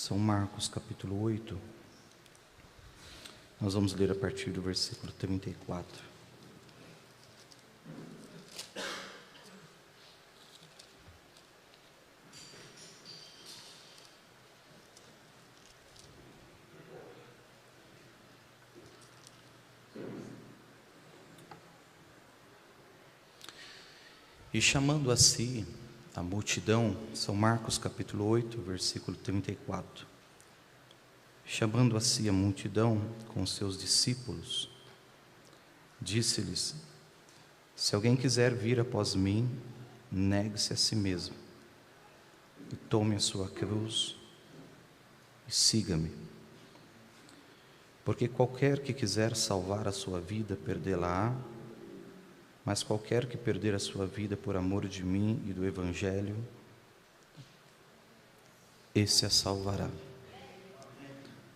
São Marcos, capítulo 8. Nós vamos ler a partir do versículo 34. E chamando a si a multidão, São Marcos capítulo 8, versículo 34. Chamando a si a multidão com seus discípulos, disse-lhes: se alguém quiser vir após mim, negue-se a si mesmo, e tome a sua cruz, e siga-me. Porque qualquer que quiser salvar a sua vida, perdê-la-á, mas qualquer que perder a sua vida por amor de mim e do Evangelho, esse a salvará.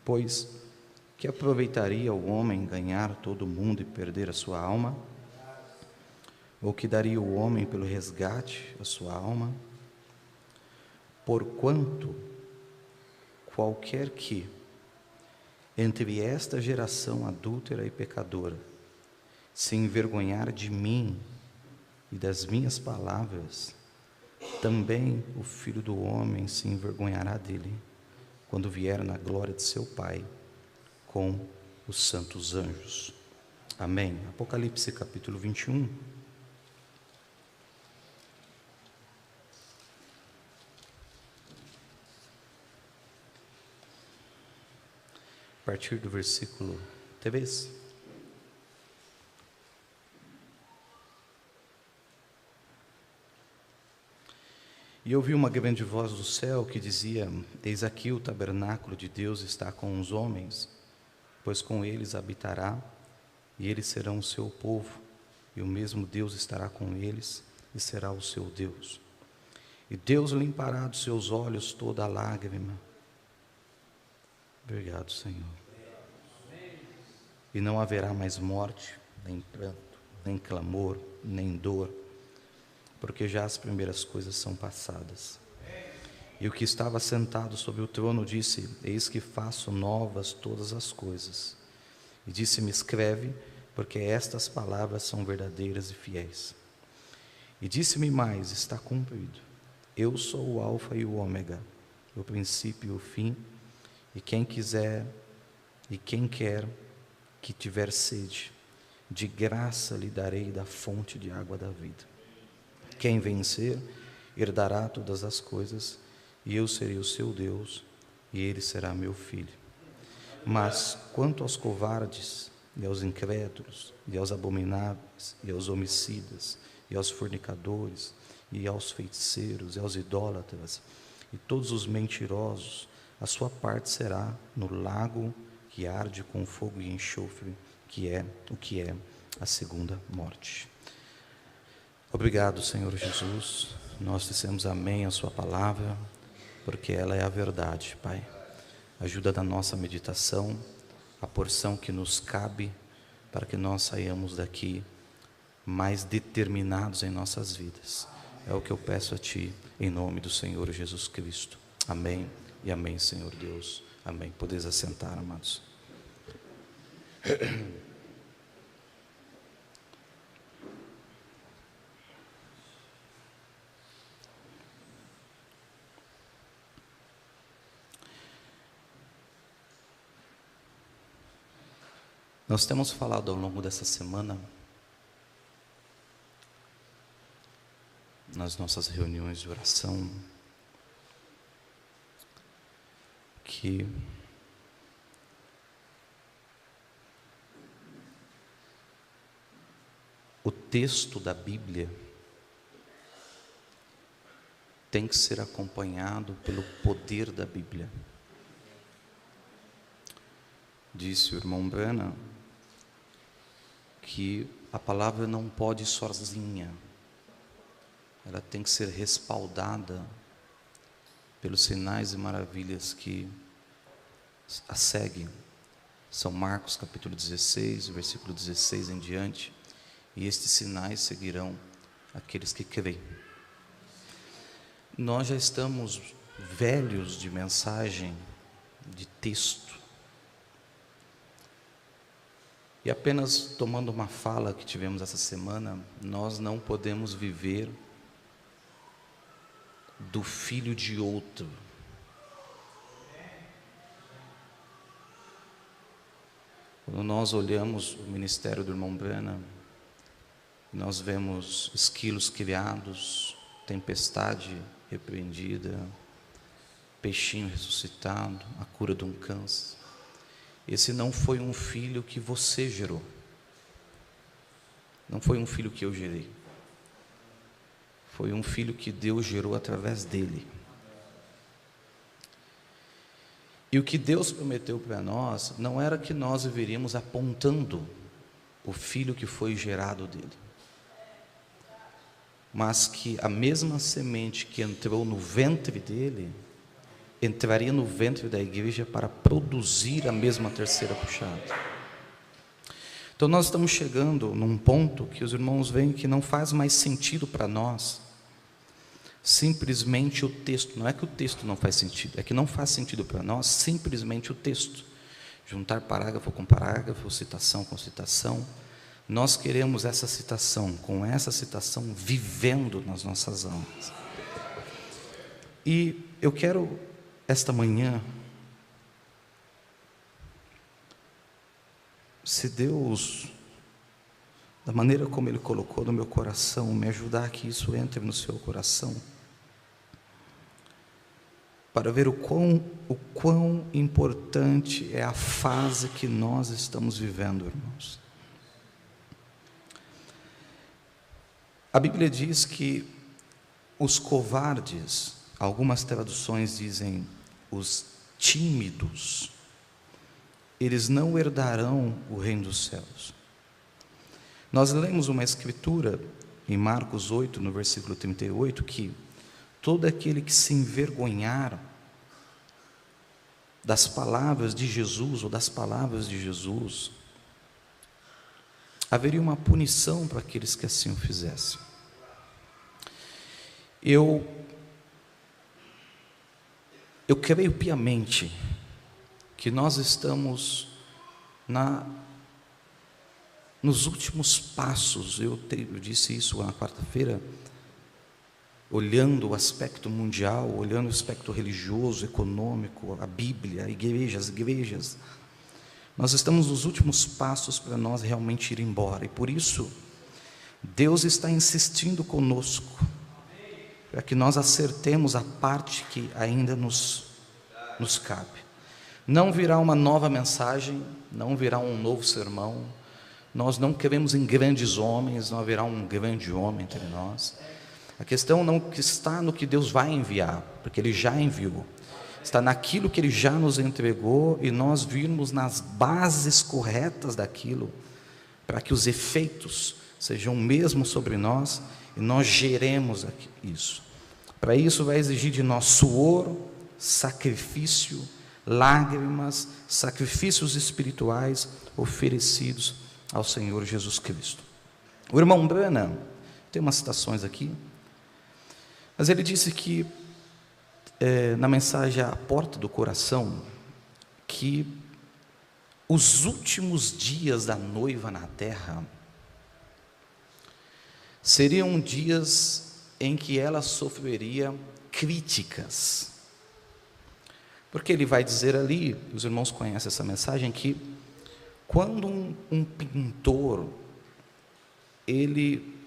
Pois, que aproveitaria o homem ganhar todo o mundo e perder a sua alma? Ou que daria o homem pelo resgate a sua alma? Porquanto, qualquer que, entre esta geração adúltera e pecadora, se envergonhar de mim e das minhas palavras, também o Filho do Homem se envergonhará dele, quando vier na glória de seu Pai, com os santos anjos. Amém. Apocalipse capítulo 21. A partir do versículo 3. E ouvi uma grande voz do céu que dizia: eis aqui o tabernáculo de Deus está com os homens, pois com eles habitará, e eles serão o seu povo, e o mesmo Deus estará com eles, e será o seu Deus. E Deus limpará dos seus olhos toda a lágrima. Obrigado, Senhor. E não haverá mais morte, nem pranto, nem clamor, nem dor, porque já as primeiras coisas são passadas. E o que estava sentado sobre o trono disse: eis que faço novas todas as coisas. E disse-me: escreve, porque estas palavras são verdadeiras e fiéis. E disse-me mais: está cumprido. Eu sou o Alfa e o Ômega, o princípio e o fim. E quem quiser, e quem quer que tiver sede, de graça lhe darei da fonte de água da vida. Quem vencer, herdará todas as coisas, e eu serei o seu Deus, e ele será meu filho. Mas quanto aos covardes, e aos incrédulos, e aos abomináveis, e aos homicidas, e aos fornicadores, e aos feiticeiros, e aos idólatras, e todos os mentirosos, a sua parte será no lago que arde com fogo e enxofre, que é a segunda morte. Obrigado, Senhor Jesus. Nós dissemos amém à sua palavra, porque ela é a verdade, Pai. Ajuda da nossa meditação, a porção que nos cabe, para que nós saiamos daqui mais determinados em nossas vidas. É o que eu peço a Ti, em nome do Senhor Jesus Cristo. Amém e amém, Senhor Deus. Amém. Podeis assentar, amados. Nós temos falado ao longo dessa semana, nas nossas reuniões de oração, que o texto da Bíblia tem que ser acompanhado pelo poder da Bíblia. Disse o irmão Branham que a palavra não pode ir sozinha, ela tem que ser respaldada pelos sinais e maravilhas que a seguem. São Marcos capítulo 16, versículo 16 em diante. E estes sinais seguirão aqueles que creem. Nós já estamos velhos de mensagem de texto. E apenas tomando uma fala que tivemos essa semana, nós não podemos viver do filho de outro. Quando nós olhamos o ministério do irmão Branham, nós vemos esquilos criados, tempestade repreendida, peixinho ressuscitado, a cura de um câncer. Esse não foi um filho que você gerou. Não foi um filho que eu gerei. Foi um filho que Deus gerou através dele. E o que Deus prometeu para nós não era que nós viveríamos apontando o filho que foi gerado dele, mas que a mesma semente que entrou no ventre dele entraria no ventre da igreja para produzir a mesma terceira puxada. Então nós estamos chegando num ponto que os irmãos veem que não faz mais sentido para nós simplesmente o texto. Não é que o texto não faz sentido, é que não faz sentido para nós simplesmente o texto, juntar parágrafo com parágrafo, citação com citação. Nós queremos essa citação, com essa citação vivendo nas nossas almas. E eu quero esta manhã, se Deus, da maneira como Ele colocou no meu coração, me ajudar que isso entre no seu coração, para ver o quão importante é a fase que nós estamos vivendo, irmãos. A Bíblia diz que os covardes, algumas traduções dizem os tímidos, eles não herdarão o reino dos céus. Nós lemos uma escritura em Marcos 8, no versículo 38, que todo aquele que se envergonhar das palavras de Jesus, ou das palavras de Jesus, haveria uma punição para aqueles que assim o fizessem. Eu creio piamente que nós estamos nos últimos passos. Eu disse isso na quarta-feira, olhando o aspecto mundial, olhando o aspecto religioso, econômico, a Bíblia, a igreja, as igrejas. Nós estamos nos últimos passos para nós realmente ir embora, e por isso Deus está insistindo conosco, para que nós acertemos a parte que ainda nos cabe. Não virá uma nova mensagem, não virá um novo sermão, nós não queremos em grandes homens, não haverá um grande homem entre nós. A questão não está no que Deus vai enviar, porque Ele já enviou, está naquilo que Ele já nos entregou, e nós virmos nas bases corretas daquilo, para que os efeitos sejam mesmo sobre nós, e nós geremos isso. Para isso vai exigir de nós suor, sacrifício, lágrimas, sacrifícios espirituais oferecidos ao Senhor Jesus Cristo. O irmão Branham tem umas citações aqui, mas ele disse que na mensagem A Porta do Coração, que os últimos dias da noiva na terra seriam dias em que ela sofreria críticas, porque ele vai dizer ali, os irmãos conhecem essa mensagem, que quando um pintor, ele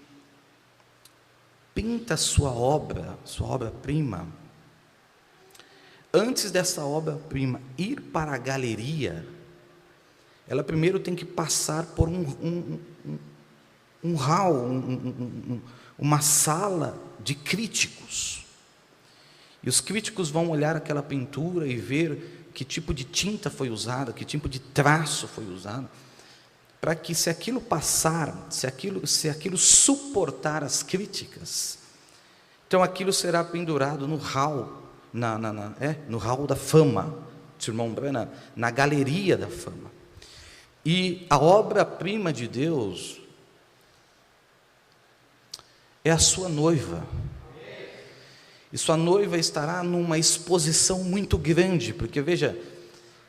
pinta sua obra-prima, antes dessa obra-prima ir para a galeria, ela primeiro tem que passar por um hall, uma sala de críticos, e os críticos vão olhar aquela pintura e ver que tipo de tinta foi usada, que tipo de traço foi usado, para que, se aquilo passar, se aquilo suportar as críticas, então aquilo será pendurado no hall, no hall da fama, irmão Branham, na galeria da fama. E a obra-prima de Deus é a sua noiva, e sua noiva estará numa exposição muito grande, porque veja,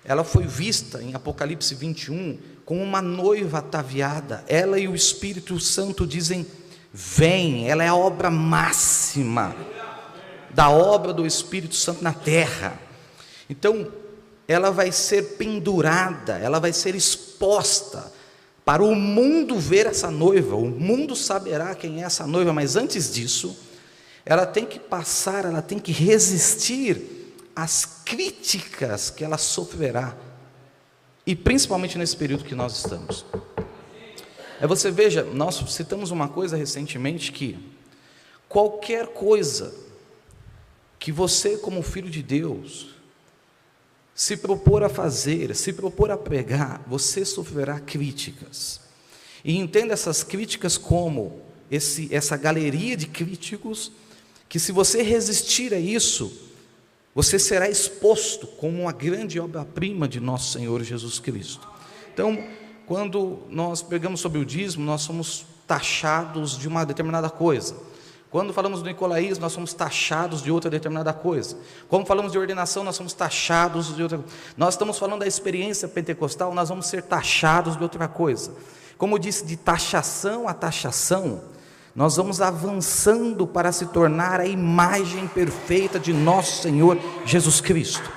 ela foi vista em Apocalipse 21 como uma noiva ataviada. Ela e o Espírito Santo dizem: vem. Ela é a obra máxima da obra do Espírito Santo na terra. Então, ela vai ser pendurada, ela vai ser exposta para o mundo ver essa noiva. O mundo saberá quem é essa noiva, mas antes disso, ela tem que passar, ela tem que resistir às críticas que ela sofrerá, e principalmente nesse período que nós estamos. Você veja, nós citamos uma coisa recentemente, que qualquer coisa que você, como filho de Deus, se propor a fazer, se propor a pregar, você sofrerá críticas. E entenda essas críticas como essa galeria de críticos, que se você resistir a isso, você será exposto como uma grande obra-prima de nosso Senhor Jesus Cristo. Então, quando nós pregamos sobre o dízimo, nós somos taxados de uma determinada coisa. Quando falamos do nicolaísmo, nós somos taxados de outra determinada coisa. Quando falamos de ordenação, nós somos taxados de outra coisa. Nós estamos falando da experiência pentecostal, nós vamos ser taxados de outra coisa. Como eu disse, de taxação a taxação, nós vamos avançando para se tornar a imagem perfeita de nosso Senhor Jesus Cristo.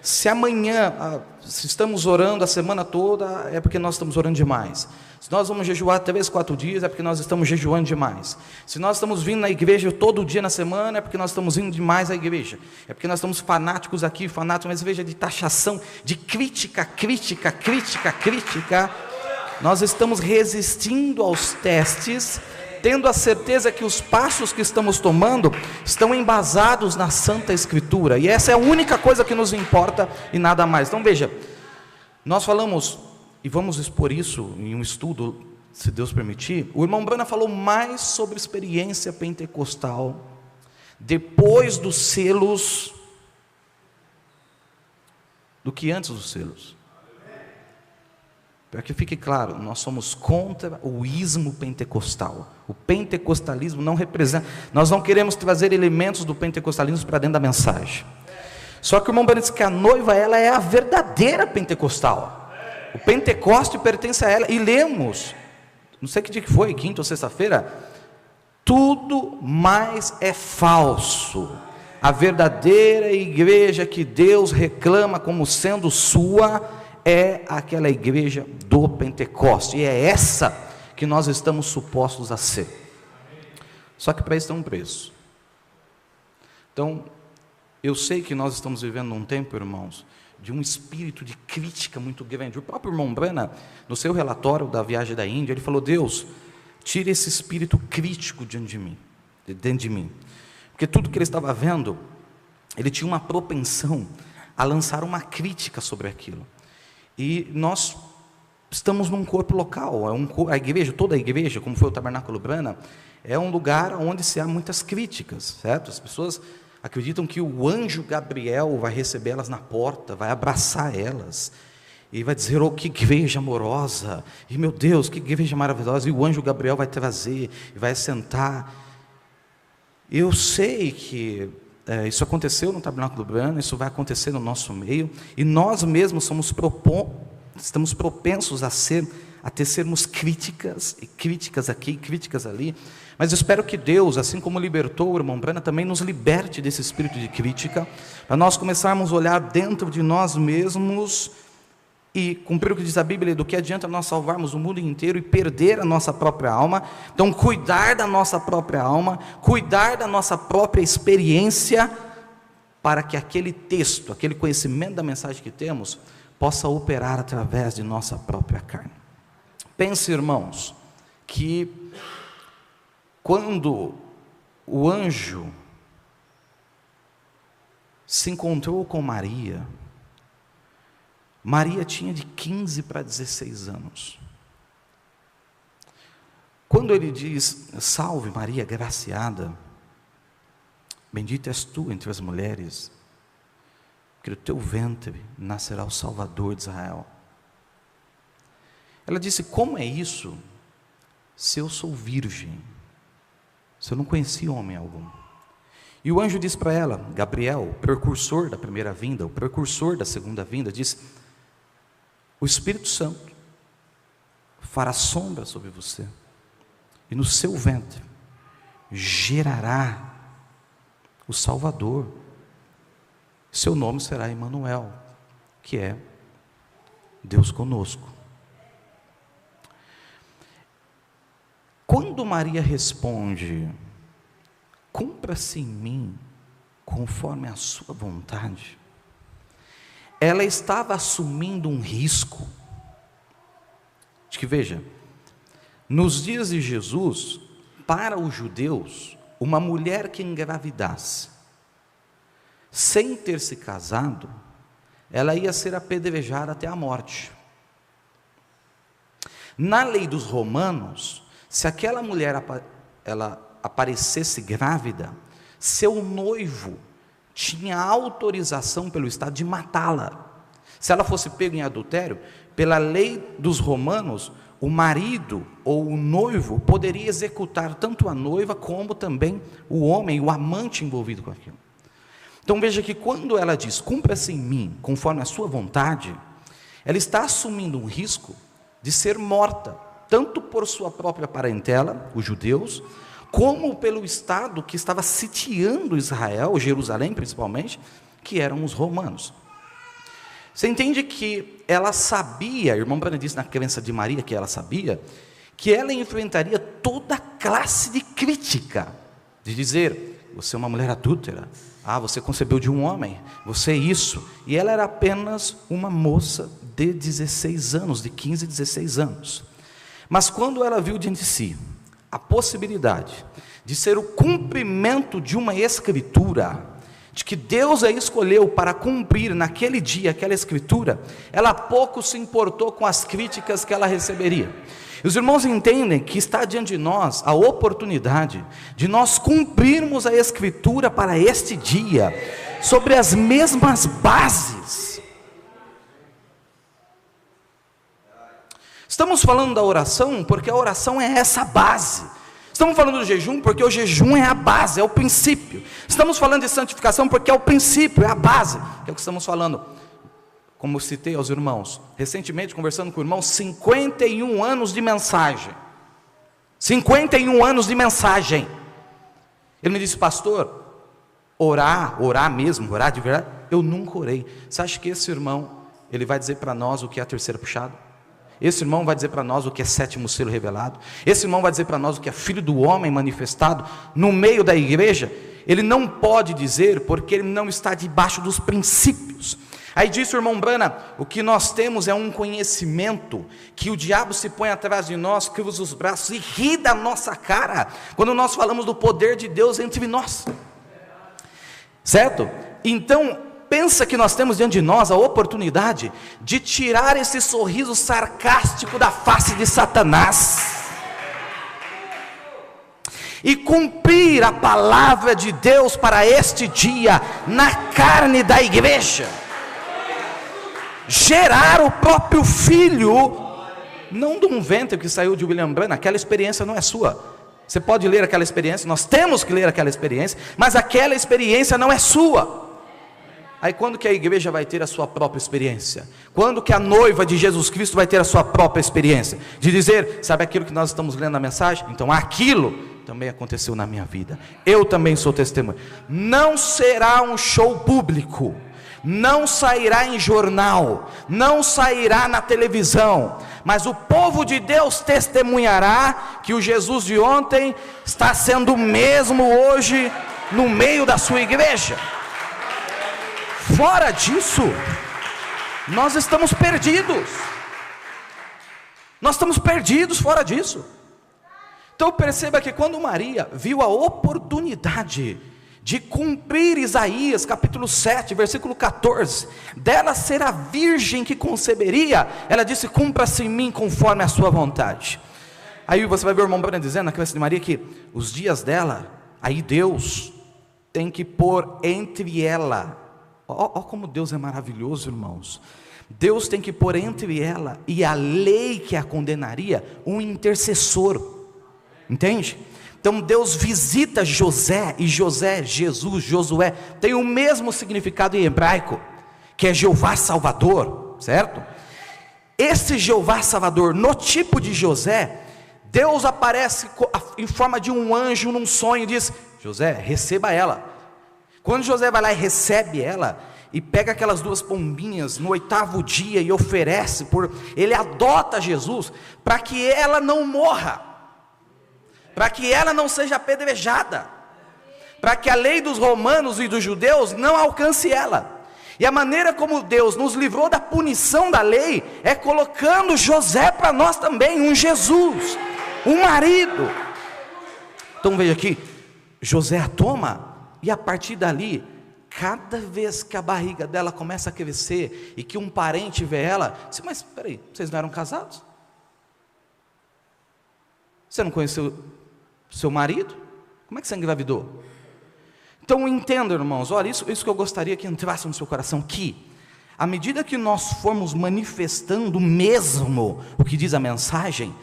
Se amanhã, se estamos orando a semana toda, é porque nós estamos orando demais. Se nós vamos jejuar 3, 4 dias, é porque nós estamos jejuando demais. Se nós estamos vindo na igreja todo dia na semana, é porque nós estamos indo demais à igreja. É porque nós estamos fanáticos aqui, fanáticos, mas veja, de taxação, de crítica. Nós estamos resistindo aos testes, tendo a certeza que os passos que estamos tomando estão embasados na Santa Escritura, e essa é a única coisa que nos importa e nada mais. Então veja, nós falamos, e vamos expor isso em um estudo, se Deus permitir. O irmão Brana falou mais sobre experiência pentecostal depois dos selos do que antes dos selos. Para que fique claro, nós somos contra o ismo pentecostal. O pentecostalismo não representa, nós não queremos trazer elementos do pentecostalismo para dentro da mensagem. Só que o irmão Brana disse que a noiva, ela é a verdadeira pentecostal. O Pentecoste pertence a ela. E lemos, não sei que dia que foi, quinta ou sexta-feira, tudo mais é falso. A verdadeira igreja que Deus reclama como sendo sua é aquela igreja do Pentecoste, e é essa que nós estamos supostos a ser. Só que para isso tem um preço. Então, eu sei que nós estamos vivendo num tempo, irmãos, de um espírito de crítica muito grande. O próprio irmão Brana, no seu relatório da viagem da Índia, ele falou: Deus, tire esse espírito crítico dentro de mim, porque tudo que ele estava vendo, ele tinha uma propensão a lançar uma crítica sobre aquilo. E nós estamos num corpo local, a igreja, toda a igreja, como foi o Tabernáculo Brana, é um lugar onde se há muitas críticas, certo? As pessoas acreditam que o anjo Gabriel vai receber elas na porta, vai abraçar elas, e vai dizer: oh, que igreja amorosa, e meu Deus, que igreja maravilhosa, e o anjo Gabriel vai trazer, e vai sentar. Eu sei que isso aconteceu no Tabernáculo Brana, isso vai acontecer no nosso meio, e nós mesmos estamos propensos a tecermos críticas, e críticas aqui, críticas ali, mas eu espero que Deus, assim como libertou o irmão Brana, também nos liberte desse espírito de crítica, para nós começarmos a olhar dentro de nós mesmos, e cumprir o que diz a Bíblia: do que adianta nós salvarmos o mundo inteiro e perder a nossa própria alma. Então, cuidar da nossa própria alma, cuidar da nossa própria experiência, para que aquele texto, aquele conhecimento da mensagem que temos, possa operar através de nossa própria carne. Pense, irmãos, que quando o anjo se encontrou com Maria, Maria tinha de 15 para 16 anos. Quando ele diz: salve Maria, graciada, bendita és tu entre as mulheres, que do teu ventre nascerá o Salvador de Israel. Ela disse: como é isso, se eu sou virgem, se eu não conheci homem algum? E o anjo disse para ela, Gabriel, o precursor da primeira vinda, o precursor da segunda vinda, disse: o Espírito Santo fará sombra sobre você, e no seu ventre gerará o Salvador. Seu nome será Emanuel, que é Deus conosco. Quando Maria responde: cumpra-se em mim conforme a sua vontade, ela estava assumindo um risco. De que, veja, nos dias de Jesus, para os judeus, uma mulher que engravidasse sem ter se casado, ela ia ser apedrejada até a morte. Na lei dos romanos, se aquela mulher ela aparecesse grávida, seu noivo tinha autorização pelo Estado de matá-la. Se ela fosse pega em adultério, pela lei dos romanos, o marido ou o noivo poderia executar tanto a noiva como também o homem, o amante envolvido com aquilo. Então veja que quando ela diz: cumpra-se em mim conforme a sua vontade, ela está assumindo um risco de ser morta, tanto por sua própria parentela, os judeus, como pelo Estado que estava sitiando Israel, Jerusalém principalmente, que eram os romanos. Você entende que ela sabia, irmão Branham disse na crença de Maria que ela sabia, que ela enfrentaria toda classe de crítica, de dizer: você é uma mulher adúltera, você concebeu de um homem, você é isso. E ela era apenas uma moça de 16 anos, de 15, 16 anos. Mas quando ela viu diante de si a possibilidade de ser o cumprimento de uma escritura, de que Deus a escolheu para cumprir naquele dia aquela escritura, ela pouco se importou com as críticas que ela receberia. E os irmãos entendem que está diante de nós a oportunidade de nós cumprirmos a escritura para este dia, sobre as mesmas bases. Estamos falando da oração porque a oração é essa base. Estamos falando do jejum porque o jejum é a base, é o princípio. Estamos falando de santificação porque é o princípio, é a base, que é o que estamos falando. Como eu citei aos irmãos, recentemente conversando com o irmão, 51 anos de mensagem. 51 anos de mensagem. Ele me disse: pastor, orar mesmo, orar de verdade, eu nunca orei. Você acha que esse irmão, ele vai dizer para nós o que é a terceira puxada? Esse irmão vai dizer para nós o que é sétimo selo revelado? Esse irmão vai dizer para nós o que é filho do homem manifestado no meio da igreja? Ele não pode dizer, porque ele não está debaixo dos princípios. Aí disse o irmão Brana: o que nós temos é um conhecimento que o diabo se põe atrás de nós, cruza os braços e ri da nossa cara, quando nós falamos do poder de Deus entre nós, certo? Então, pensa que nós temos diante de nós a oportunidade de tirar esse sorriso sarcástico da face de Satanás, e cumprir a palavra de Deus para este dia, na carne da igreja, gerar o próprio filho, não de um ventre que saiu de William Branham. Aquela experiência não é sua. Você pode ler aquela experiência, nós temos que ler aquela experiência, mas aquela experiência não é sua. Aí quando que a igreja vai ter a sua própria experiência? Quando que a noiva de Jesus Cristo vai ter a sua própria experiência? De dizer: sabe aquilo que nós estamos lendo na mensagem? Então aquilo também aconteceu na minha vida, eu também sou testemunha. Não será um show público, não sairá em jornal, não sairá na televisão, mas o povo de Deus testemunhará que o Jesus de ontem está sendo o mesmo hoje no meio da sua igreja. Fora disso, nós estamos perdidos. Nós estamos perdidos fora disso. Então perceba que quando Maria viu a oportunidade de cumprir Isaías capítulo 7, versículo 14, dela ser a virgem que conceberia, ela disse: cumpra-se em mim conforme a sua vontade. Aí você vai ver o irmão Branham dizendo na crença de Maria que os dias dela, aí Deus tem que pôr entre ela, ó como Deus é maravilhoso, irmãos. Deus tem que pôr entre ela e a lei que a condenaria um intercessor, entende? Então Deus visita José, e José, Jesus, Josué, tem o mesmo significado em hebraico, que é Jeová Salvador, certo? esse Jeová Salvador, no tipo de José, Deus aparece em forma de um anjo num sonho e diz: José, receba ela. Quando José vai lá e recebe ela, e pega aquelas 2 pombinhas no 8º dia e oferece, ele adota Jesus, para que ela não morra, para que ela não seja apedrejada, para que a lei dos romanos e dos judeus não alcance ela. E a maneira como Deus nos livrou da punição da lei, é colocando José para nós também, um Jesus, um marido. Então veja aqui, José a toma, e a partir dali, cada vez que a barriga dela começa a crescer, e que um parente vê ela, diz: mas espera aí, vocês não eram casados? Você não conheceu seu marido? Como é que você engravidou? Então entenda, irmãos, olha, isso que eu gostaria que entrasse no seu coração, que à medida que nós formos manifestando mesmo o que diz a mensagem,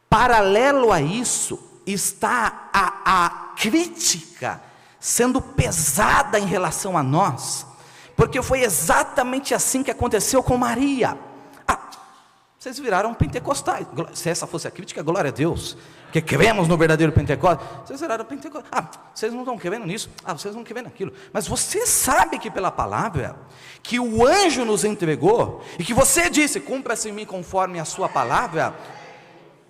paralelo a isso está a crítica sendo pesada em relação a nós, porque foi exatamente assim que aconteceu com Maria. Vocês viraram pentecostais. Se essa fosse a crítica, glória a Deus, que cremos no verdadeiro Pentecostes. Vocês viraram pentecostais. Vocês não estão crendo nisso, vocês não crendo naquilo. Mas você sabe que pela palavra que o anjo nos entregou, e que você disse: cumpra-se em mim conforme a sua palavra.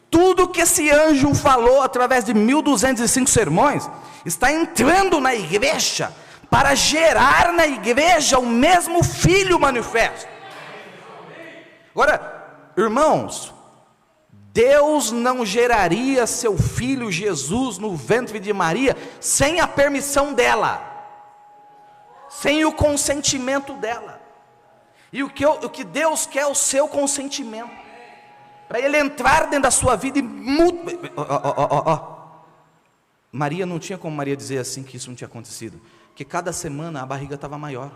Tudo que esse anjo falou através de 1205 sermões está entrando na igreja para gerar na igreja o mesmo Filho manifesto. Agora, irmãos, Deus não geraria seu Filho Jesus no ventre de Maria sem a permissão dela, sem o consentimento dela. E o que Deus quer é o seu consentimento, para Ele entrar dentro da sua vida e mudar. Maria não tinha como Maria dizer assim que isso não tinha acontecido, porque cada semana a barriga estava maior,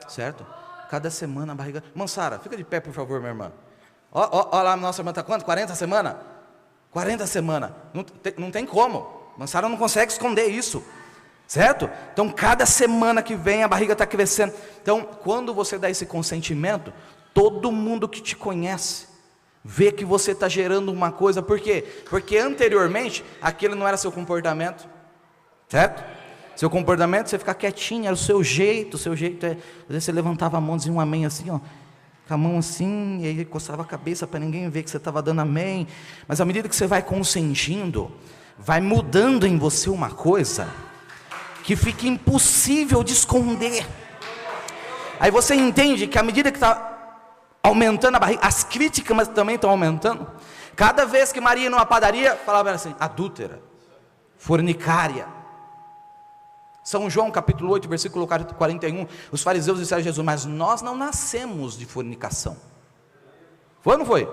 certo? Cada semana a barriga. Irmã Sara, fica de pé por favor, minha irmã. Olha lá, nossa irmã está quanto? 40 semanas? 40 semanas, não tem como. Irmã Sara não consegue esconder isso, certo? Então cada semana que vem a barriga está crescendo. Então quando você dá esse consentimento, todo mundo que te conhece vê que você está gerando uma coisa. Por quê? Porque anteriormente aquele não era seu comportamento, certo? Seu comportamento, você ficar quietinho, era o seu jeito é, às vezes você levantava a mão, dizia um amém assim, ó, com a mão assim, e aí coçava a cabeça para ninguém ver que você estava dando amém. Mas à medida que você vai consentindo, vai mudando em você uma coisa que fica impossível de esconder. Aí você entende que à medida que está aumentando a barriga, as críticas também estão aumentando. Cada vez que Maria ia numa padaria, falava assim: adúltera, fornicária. São João capítulo 8, versículo 41, os fariseus disseram a Jesus: mas nós não nascemos de fornicação. Foi ou não foi?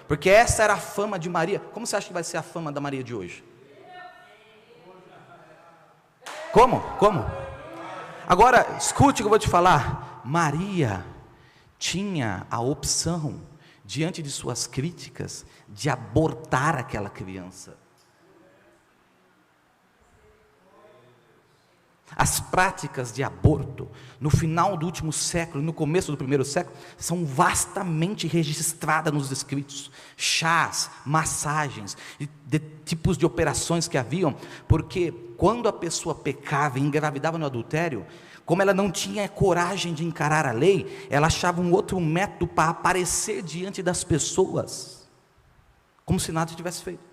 Porque essa era a fama de Maria. Como você acha que vai ser a fama da Maria de hoje? Como? Agora, escute o que eu vou te falar. Maria tinha a opção, diante de suas críticas, de abortar aquela criança. As práticas de aborto, no final do último século, no começo do primeiro século, são vastamente registradas nos escritos. Chás, massagens, de tipos de operações que haviam, porque quando a pessoa pecava e engravidava no adultério, como ela não tinha coragem de encarar a lei, ela achava um outro método para aparecer diante das pessoas, como se nada tivesse feito.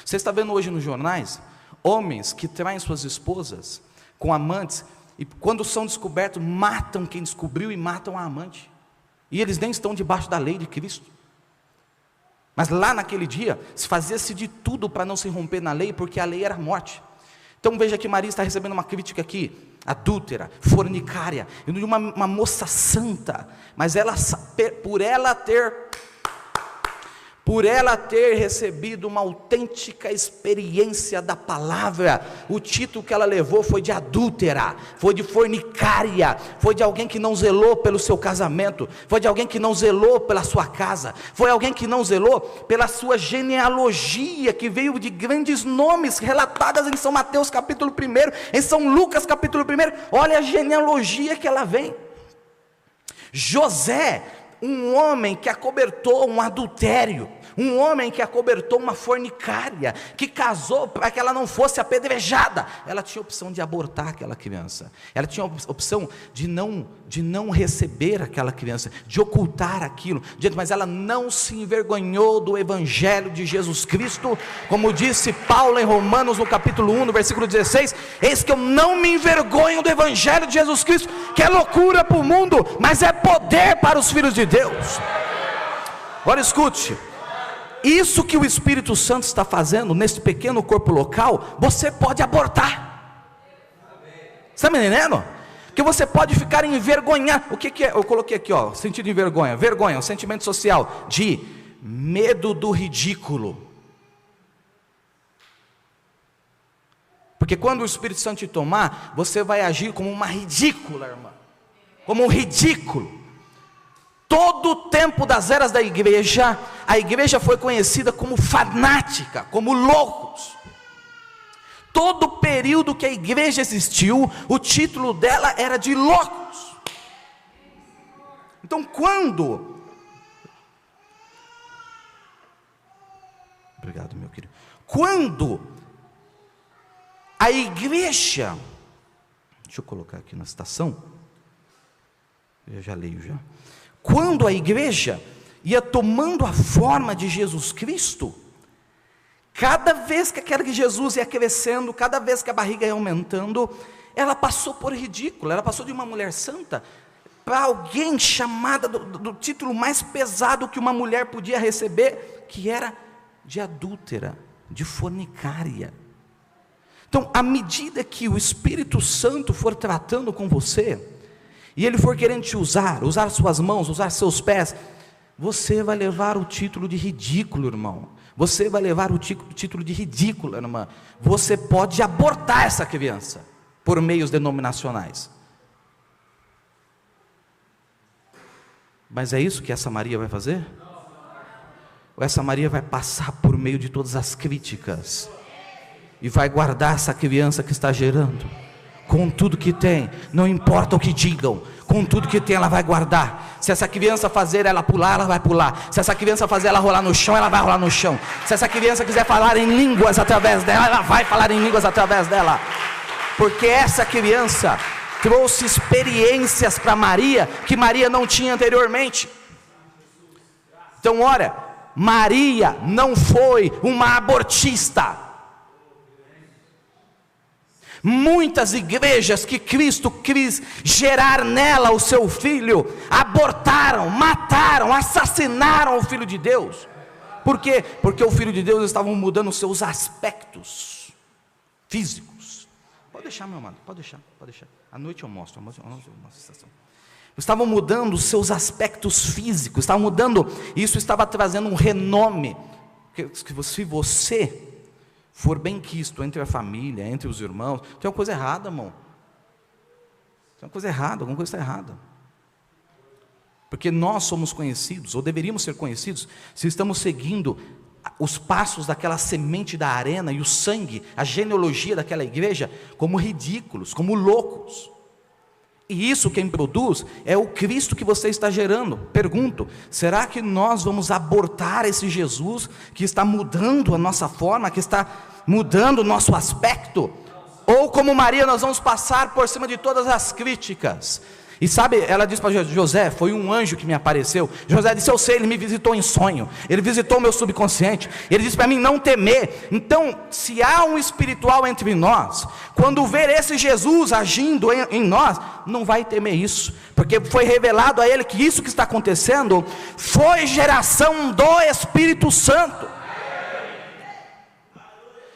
Você está vendo hoje nos jornais, homens que traem suas esposas com amantes, e quando são descobertos, matam quem descobriu e matam a amante, e eles nem estão debaixo da lei de Cristo. Mas lá naquele dia, se fazia-se de tudo para não se romper na lei, porque a lei era a morte. Então veja que Maria está recebendo uma crítica aqui, adúltera, fornicária, de uma moça santa, mas ela, por ela ter recebido uma autêntica experiência da palavra, o título que ela levou foi de adúltera, foi de fornicária, foi de alguém que não zelou pelo seu casamento, foi de alguém que não zelou pela sua casa, foi alguém que não zelou pela sua genealogia, que veio de grandes nomes relatadas em São Mateus capítulo 1, em São Lucas capítulo 1, olha a genealogia que ela vem. José, um homem que acobertou um adultério, um homem que acobertou uma fornicária, que casou para que ela não fosse apedrejada. Ela tinha a opção de abortar aquela criança, ela tinha a opção de não receber aquela criança, de ocultar aquilo, mas ela não se envergonhou do evangelho de Jesus Cristo, como disse Paulo em Romanos no capítulo 1, no versículo 16, eis que eu não me envergonho do evangelho de Jesus Cristo, que é loucura para o mundo, mas é poder para os filhos de Deus. Agora escute, isso que o Espírito Santo está fazendo nesse pequeno corpo local, você pode abortar. Está me entendendo? Que você pode ficar envergonhado. O que é? Eu coloquei aqui, ó, sentido de vergonha. Vergonha, um sentimento social de medo do ridículo. Porque quando o Espírito Santo te tomar, você vai agir como uma ridícula, irmã. Como um ridículo. Todo o tempo das eras da igreja, a igreja foi conhecida como fanática, como loucos. Todo o período que a igreja existiu, o título dela era de loucos. Então obrigado, meu querido. Quando a igreja, deixa eu colocar aqui na citação, eu já leio já. Quando a igreja ia tomando a forma de Jesus Cristo, cada vez que aquele Jesus ia crescendo, cada vez que a barriga ia aumentando, ela passou por ridículo, ela passou de uma mulher santa para alguém chamada do título mais pesado que uma mulher podia receber, que era de adúltera, de fornicária. Então, à medida que o Espírito Santo for tratando com você, e ele for querendo te usar suas mãos, usar seus pés, você vai levar o título de ridículo, irmão. Você vai levar o título de ridículo, irmã. Você pode abortar essa criança por meios denominacionais. Mas é isso que essa Maria vai fazer? Ou essa Maria vai passar por meio de todas as críticas e vai guardar essa criança que está gerando com tudo que tem, não importa o que digam, com tudo que tem ela vai guardar. Se essa criança fazer ela pular, ela vai pular. Se essa criança fazer ela rolar no chão, ela vai rolar no chão. Se essa criança quiser falar em línguas através dela, ela vai falar em línguas através dela. Porque essa criança trouxe experiências para Maria, que Maria não tinha anteriormente. Então olha, Maria não foi uma abortista. Muitas igrejas que Cristo quis gerar nela o seu filho, abortaram, mataram, assassinaram o Filho de Deus. Por quê? Porque o Filho de Deus estava mudando os seus aspectos físicos. Pode deixar, meu amado, pode deixar. À noite eu mostro a situação. Estavam mudando os seus aspectos físicos, estavam mudando, isso estava trazendo um renome, que se você for bem quisto entre a família, entre os irmãos, tem uma coisa errada, irmão. Tem uma coisa errada, alguma coisa está errada. Porque nós somos conhecidos, ou deveríamos ser conhecidos, se estamos seguindo os passos daquela semente da arena e o sangue, a genealogia daquela igreja, como ridículos, como loucos. E isso quem produz é o Cristo que você está gerando. Pergunto, será que nós vamos abortar esse Jesus que está mudando a nossa forma, que está mudando o nosso aspecto? Ou como Maria nós vamos passar por cima de todas as críticas? E sabe, ela disse para José, foi um anjo que me apareceu. José disse, eu sei, ele me visitou em sonho, ele visitou o meu subconsciente, ele disse para mim não temer. Então, se há um espiritual entre nós, quando ver esse Jesus agindo em nós, não vai temer isso, porque foi revelado a ele que isso que está acontecendo, foi geração do Espírito Santo.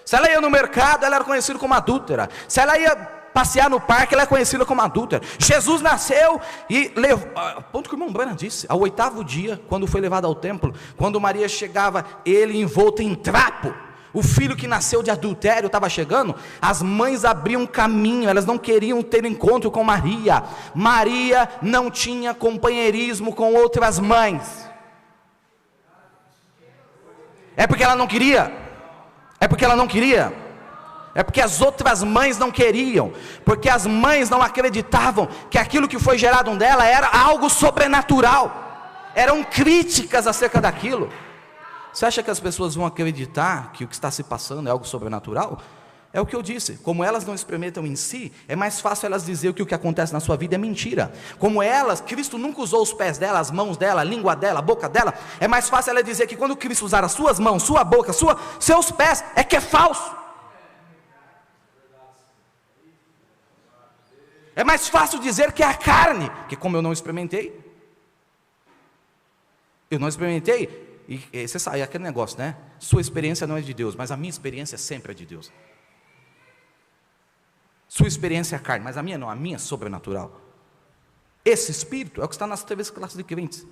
Se ela ia no mercado, ela era conhecida como adúltera. Se ela ia passear no parque, ela é conhecida como adúltera. Jesus nasceu e levou, ponto que o irmão Branham disse, ao 8º dia, quando foi levado ao templo, quando Maria chegava, ele envolto em trapo, o filho que nasceu de adultério estava chegando, as mães abriam caminho, elas não queriam ter encontro com Maria. Maria não tinha companheirismo com outras mães. É porque ela não queria? É porque ela não queria? É porque as outras mães não queriam, porque as mães não acreditavam que aquilo que foi gerado dela era algo sobrenatural, eram críticas acerca daquilo. Você acha que as pessoas vão acreditar que o que está se passando é algo sobrenatural? É o que eu disse, como elas não experimentam em si, é mais fácil elas dizer que o que acontece na sua vida é mentira. Como elas, Cristo nunca usou os pés dela, as mãos dela, a língua dela, a boca dela, é mais fácil ela dizer que quando Cristo usar as suas mãos, sua boca, seus pés, é que é falso. É mais fácil dizer que é a carne, que como eu não experimentei, e você sabe, é aquele negócio, né? Sua experiência não é de Deus, mas a minha experiência sempre é de Deus. Sua experiência é a carne, mas a minha não, a minha é sobrenatural. Esse espírito é o que está nas três classes de crentes.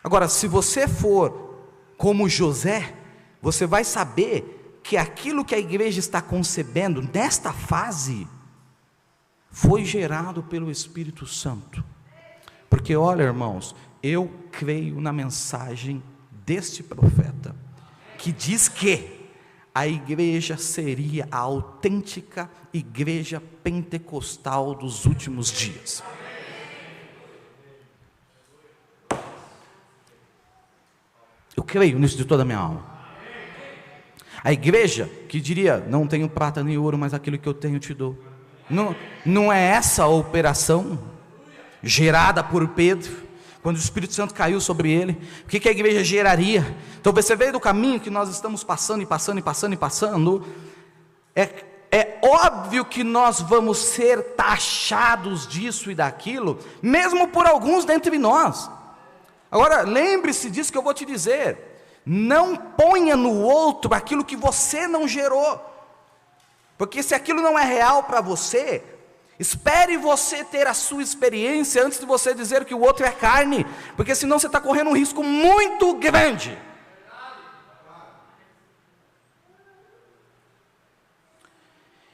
Agora, se você for como José, você vai saber que aquilo que a igreja está concebendo nesta fase foi gerado pelo Espírito Santo. Porque olha, irmãos, eu creio na mensagem deste profeta, que diz que a igreja seria a autêntica igreja pentecostal dos últimos dias. Eu creio nisso de toda a minha alma. A igreja que diria, não tenho prata nem ouro, mas aquilo que eu tenho te dou. Não é essa a operação gerada por Pedro, quando o Espírito Santo caiu sobre ele? O que a igreja geraria? Então você veio do caminho que nós estamos passando, é óbvio que nós vamos ser taxados disso e daquilo, mesmo por alguns dentre nós. Agora, lembre-se disso que eu vou te dizer, não ponha no outro aquilo que você não gerou, porque se aquilo não é real para você, espere você ter a sua experiência antes de você dizer que o outro é carne, porque senão você está correndo um risco muito grande.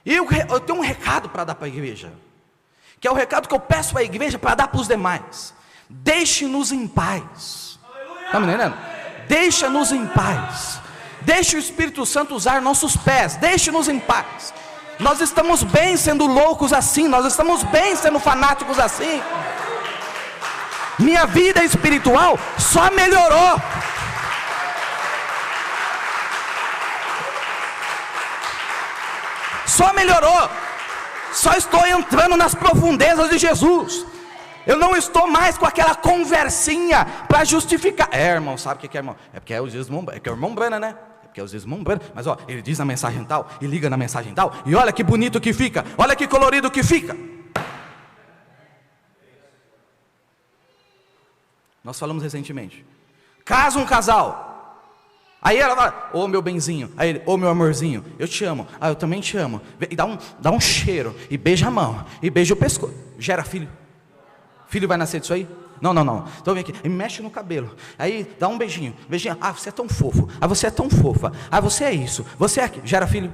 E eu tenho um recado para dar para a igreja, que é o recado que eu peço para a igreja para dar para os demais: deixe-nos em paz. Está me entendendo? Deixa-nos em paz, deixe o Espírito Santo usar nossos pés, deixe-nos em paz. Nós estamos bem sendo loucos assim, nós estamos bem sendo fanáticos assim. Minha vida espiritual só melhorou. Só melhorou. Só estou entrando nas profundezas de Jesus. Eu não estou mais com aquela conversinha para justificar. Irmão, sabe o que é, irmão? É porque é o irmão Brana, né? Porque às vezes mas ó, ele diz na mensagem tal, e liga na mensagem tal, e olha que bonito que fica, olha que colorido que fica. Nós falamos recentemente, casa um casal, aí ela fala, ô meu benzinho, aí ele, ô meu amorzinho, eu te amo, eu também te amo, e dá um cheiro, e beija a mão, e beija o pescoço, gera filho. Filho vai nascer disso aí? Não. Então vem aqui, e mexe no cabelo. Aí dá um beijinho. Você é tão fofo. Você é tão fofa. Você é isso. Você é aqui. Gera filho.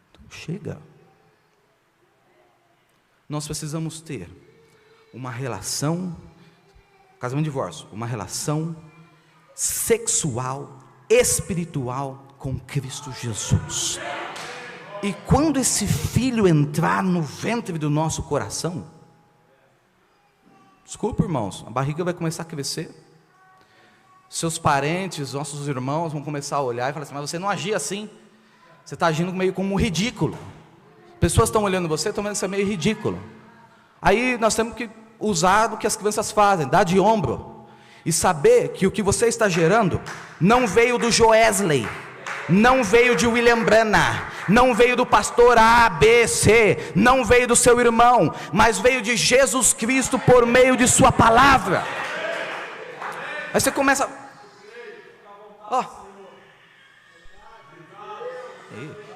Então chega. Nós precisamos ter uma relação, casamento e divórcio, uma relação sexual, espiritual com Cristo Jesus. E quando esse filho entrar no ventre do nosso coração, desculpa, irmãos, a barriga vai começar a crescer. Seus parentes, nossos irmãos vão começar a olhar e falar assim, mas você não agia assim. Você está agindo meio como um ridículo. Pessoas estão olhando você, estão vendo você meio ridículo. Aí nós temos que usar o que as crianças fazem, dar de ombro. E saber que o que você está gerando não veio do Joesley, não veio de William Branham, não veio do pastor A, B, C, não veio do seu irmão, mas veio de Jesus Cristo por meio de sua palavra. Aí você começa,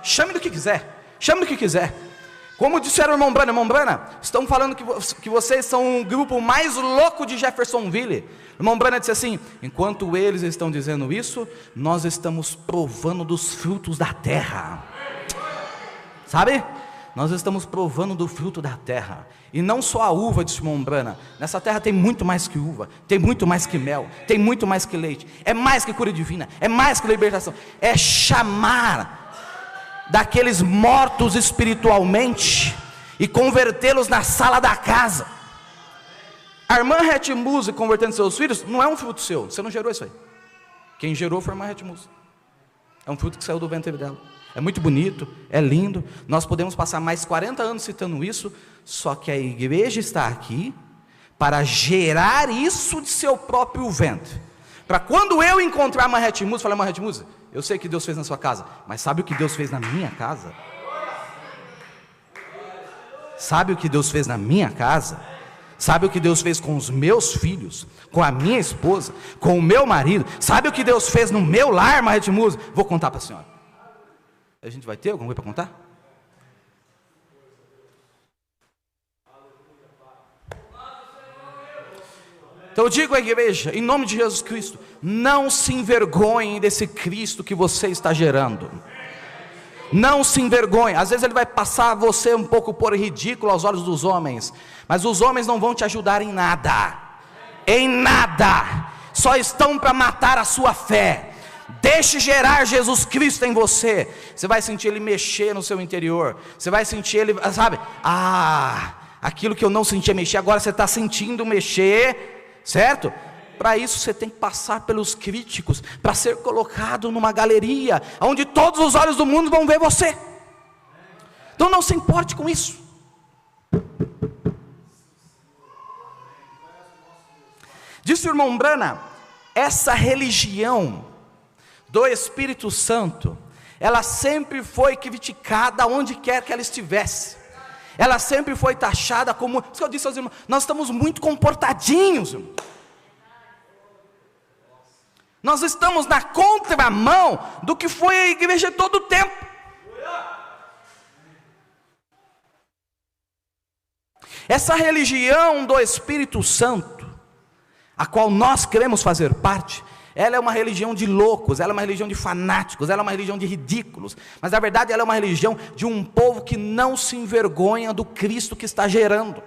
chame do que quiser, como disseram o irmão Branham, estão falando que vocês são um grupo mais louco de Jeffersonville. O irmão Branham disse assim, enquanto eles estão dizendo isso, nós estamos provando dos frutos da terra. Sabe? Nós estamos provando do fruto da terra, e não só a uva, disse irmão Brana. Nessa terra tem muito mais que uva, tem muito mais que mel, tem muito mais que leite, é mais que cura divina, é mais que libertação, é chamar daqueles mortos espiritualmente e convertê-los na sala da casa. A irmã Retmuse convertendo seus filhos não é um fruto seu, você não gerou isso aí. Quem gerou foi a irmã Retmuse. É um fruto que saiu do ventre dela. É muito bonito, é lindo. Nós podemos passar mais 40 anos citando isso, só que a igreja está aqui para gerar isso de seu próprio ventre. Para quando eu encontrar a irmã Retmuse, falar: irmã Retmuse, eu sei o que Deus fez na sua casa, mas sabe o que Deus fez na minha casa? Sabe o que Deus fez na minha casa? Sabe o que Deus fez com os meus filhos, com a minha esposa, com o meu marido? Sabe o que Deus fez no meu lar, irmã Retmuse? Vou contar para a senhora. A gente vai ter alguma coisa para contar? Então eu digo à igreja, em nome de Jesus Cristo, não se envergonhem desse Cristo que você está gerando. Não se envergonhe. Às vezes ele vai passar você um pouco por ridículo aos olhos dos homens, mas os homens não vão te ajudar em nada. Em nada. Só estão para matar a sua fé. Deixe gerar Jesus Cristo em você. Você vai sentir Ele mexer no seu interior. Você vai sentir Ele, sabe? Aquilo que eu não sentia mexer, agora você está sentindo mexer, certo? Para isso você tem que passar pelos críticos, para ser colocado numa galeria, onde todos os olhos do mundo vão ver você. Então não se importe com isso. Disse o irmão Brana, essa religião do Espírito Santo, ela sempre foi criticada onde quer que ela estivesse. Ela sempre foi taxada como, isso que eu disse aos irmãos, nós estamos muito comportadinhos, irmão. Nós estamos na contramão do que foi a igreja todo o tempo. Essa religião do Espírito Santo, a qual nós queremos fazer parte, ela é uma religião de loucos, ela é uma religião de fanáticos, ela é uma religião de ridículos, mas na verdade ela é uma religião de um povo que não se envergonha do Cristo que está gerando.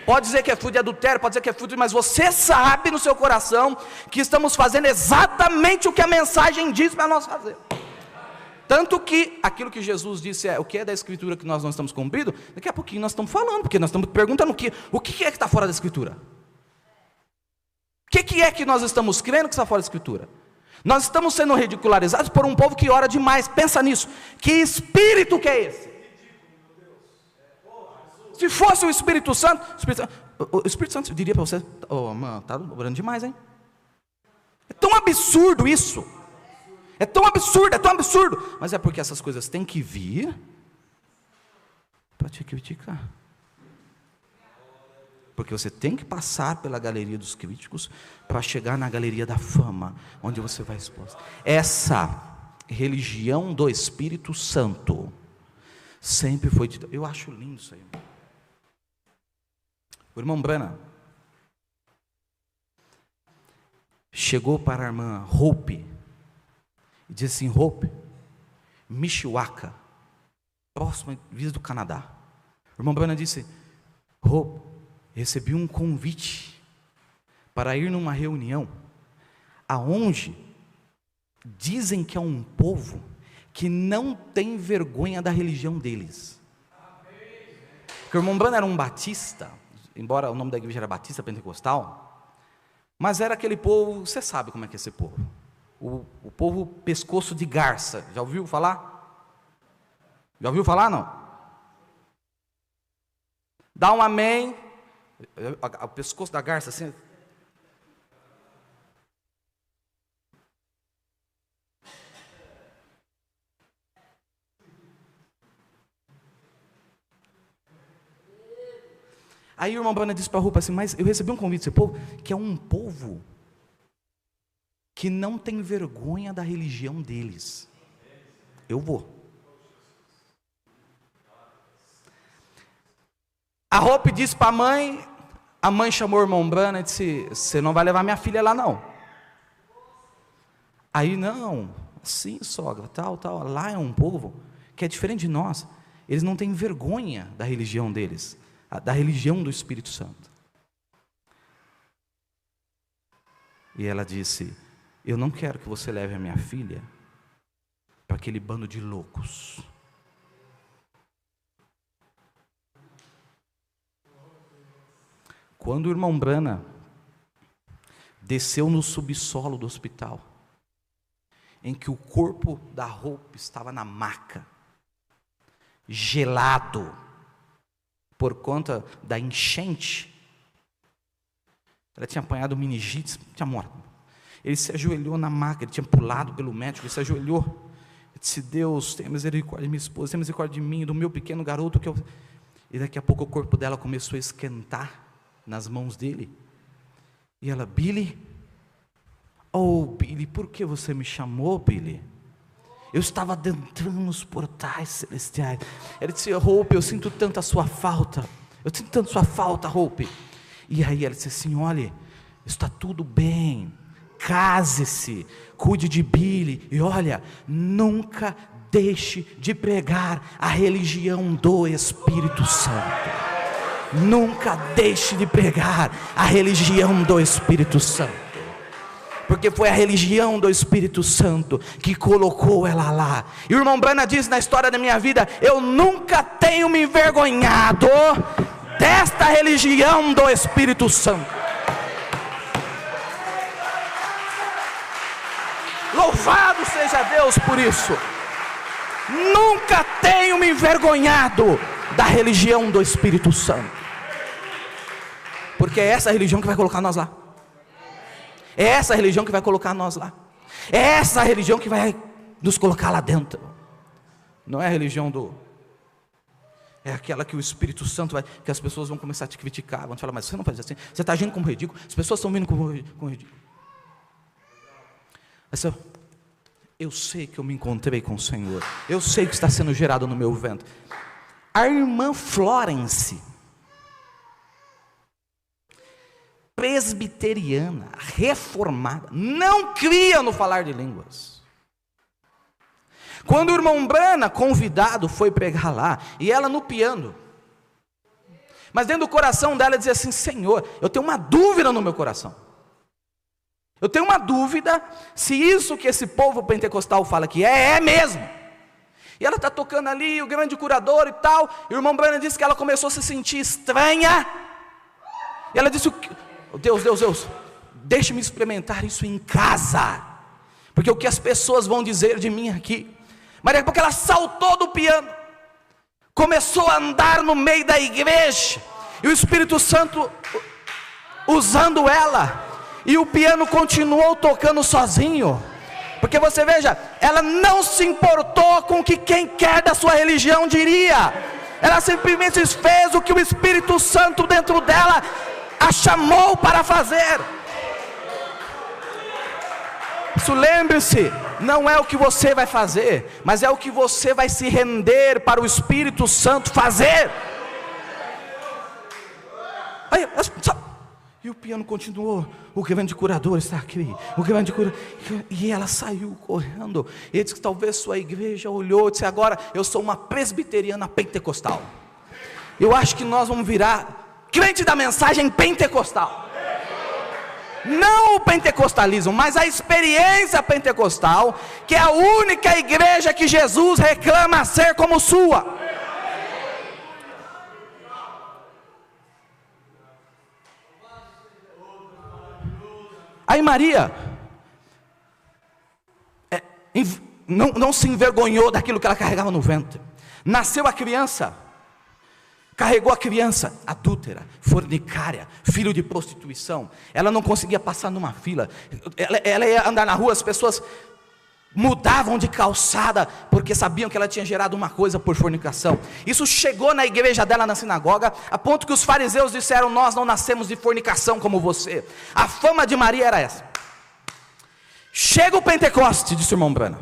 Pode dizer que é fruto de adultério, pode dizer que é fruto, mas você sabe no seu coração que estamos fazendo exatamente o que a mensagem diz para nós fazer. Tanto que aquilo que Jesus disse o que é da Escritura que nós não estamos cumprindo, daqui a pouquinho nós estamos falando, porque nós estamos perguntando o que é que está fora da Escritura. O que é que nós estamos crendo que está fora da Escritura? Nós estamos sendo ridicularizados por um povo que ora demais. Pensa nisso. Que espírito que é esse? Se fosse o Espírito Santo, o Espírito Santo diria para você: mano, está orando demais, hein? É tão absurdo isso. É tão absurdo. Mas é porque essas coisas têm que vir para te criticar. Porque você tem que passar pela galeria dos críticos para chegar na galeria da fama, onde você vai exposto. Essa religião do Espírito Santo sempre foi dita. Eu acho lindo isso aí. O irmão Brana chegou para a irmã Hope e disse assim: Hope, Mishawaka, próxima visa do Canadá. O irmão Brana disse: Hope, recebi um convite para ir numa reunião aonde dizem que é um povo que não tem vergonha da religião deles. Porque o irmão Brana era um batista, embora o nome da igreja era Batista Pentecostal, mas era aquele povo, você sabe como é que é esse povo, o povo pescoço de garça. Já ouviu falar? Já ouviu falar, não? Dá um amém. O pescoço da garça assim. Aí o irmão Brana disse para a Rupa assim: mas eu recebi um convite desse povo, que é um povo que não tem vergonha da religião deles. Eu vou. A Rupa disse para a mãe chamou o irmão Brana e disse: você não vai levar minha filha lá não. Aí não, sim sogra, tal, lá é um povo que é diferente de nós. Eles não têm vergonha da religião deles, da religião do Espírito Santo. E ela disse: eu não quero que você leve a minha filha para aquele bando de loucos. Quando o irmão Branham desceu no subsolo do hospital, em que o corpo da Hope estava na maca, gelado, por conta da enchente, ela tinha apanhado meningite, tinha morto. Ele se ajoelhou na maca, ele tinha pulado pelo médico, ele se ajoelhou, ele disse: Deus, tenha misericórdia de minha esposa, tenha misericórdia de mim, do meu pequeno garoto. E daqui a pouco o corpo dela começou a esquentar nas mãos dele. E ela: Billy, oh Billy, por que você me chamou, Billy? Eu estava adentrando nos portais celestiais. Ele disse: Hope, eu sinto tanto a sua falta, eu sinto tanto a sua falta, Hope. E aí ela disse assim: olha, está tudo bem, case-se, cuide de Billy, e olha, nunca deixe de pregar a religião do Espírito Santo. Nunca deixe de pregar a religião do Espírito Santo, porque foi a religião do Espírito Santo que colocou ela lá. E o irmão Branham diz na história da minha vida: eu nunca tenho me envergonhado desta religião do Espírito Santo. Louvado seja Deus por isso. Nunca tenho me envergonhado da religião do Espírito Santo, porque é essa religião que vai colocar nós lá. É essa religião que vai colocar nós lá. É essa religião que vai nos colocar lá dentro. Não é a religião é aquela que o Espírito Santo vai, que as pessoas vão começar a te criticar, vão te falar: mas você não faz assim, você está agindo como ridículo, as pessoas estão vindo como ridículo. Mas eu sei que eu me encontrei com o Senhor, eu sei que está sendo gerado no meu ventre. A irmã Florence, presbiteriana, reformada, não cria no falar de línguas. Quando o irmão Branham, convidado, foi pregar lá, e ela no piano, mas dentro do coração dela dizia assim: Senhor, eu tenho uma dúvida no meu coração, eu tenho uma dúvida se isso que esse povo pentecostal fala que é mesmo. E ela está tocando ali, o grande curador e tal, e o irmão Branham disse que ela começou a se sentir estranha, e ela disse: Deus, deixe-me experimentar isso em casa, porque o que as pessoas vão dizer de mim aqui. Mas daqui a pouco ela saltou do piano, começou a andar no meio da igreja, e o Espírito Santo usando ela, e o piano continuou tocando sozinho. Porque você veja, ela não se importou com o que quem quer da sua religião diria. Ela simplesmente fez o que o Espírito Santo dentro dela a chamou para fazer. Isso, lembre-se, não é o que você vai fazer, mas é o que você vai se render para o Espírito Santo fazer. Aí, e o piano continuou: o grande curador está aqui, o grande curador. E ela saiu correndo. Ele disse que talvez sua igreja olhou e disse: agora eu sou uma presbiteriana pentecostal. Eu acho que nós vamos virar crente da mensagem pentecostal. Não o pentecostalismo, mas a experiência pentecostal, que é a única igreja que Jesus reclama ser como sua. Aí Maria não se envergonhou daquilo que ela carregava no ventre. Nasceu a criança, carregou a criança adúltera, fornicária, filho de prostituição. Ela não conseguia passar numa fila. Ela ia andar na rua, as pessoas mudavam de calçada, porque sabiam que ela tinha gerado uma coisa por fornicação. Isso chegou na igreja dela, na sinagoga, a ponto que os fariseus disseram: nós não nascemos de fornicação como você. A fama de Maria era essa. Chega o Pentecoste, disse o irmão Branham.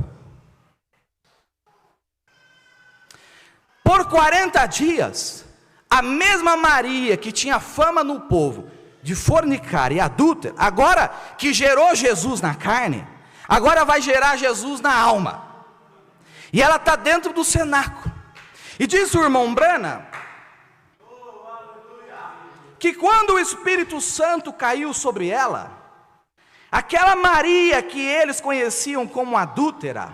Por 40 dias, a mesma Maria que tinha fama no povo de fornicar e adúltera, agora que gerou Jesus na carne, agora vai gerar Jesus na alma. E ela está dentro do cenáculo. E diz o irmão Brana que quando o Espírito Santo caiu sobre ela, aquela Maria que eles conheciam como adúltera,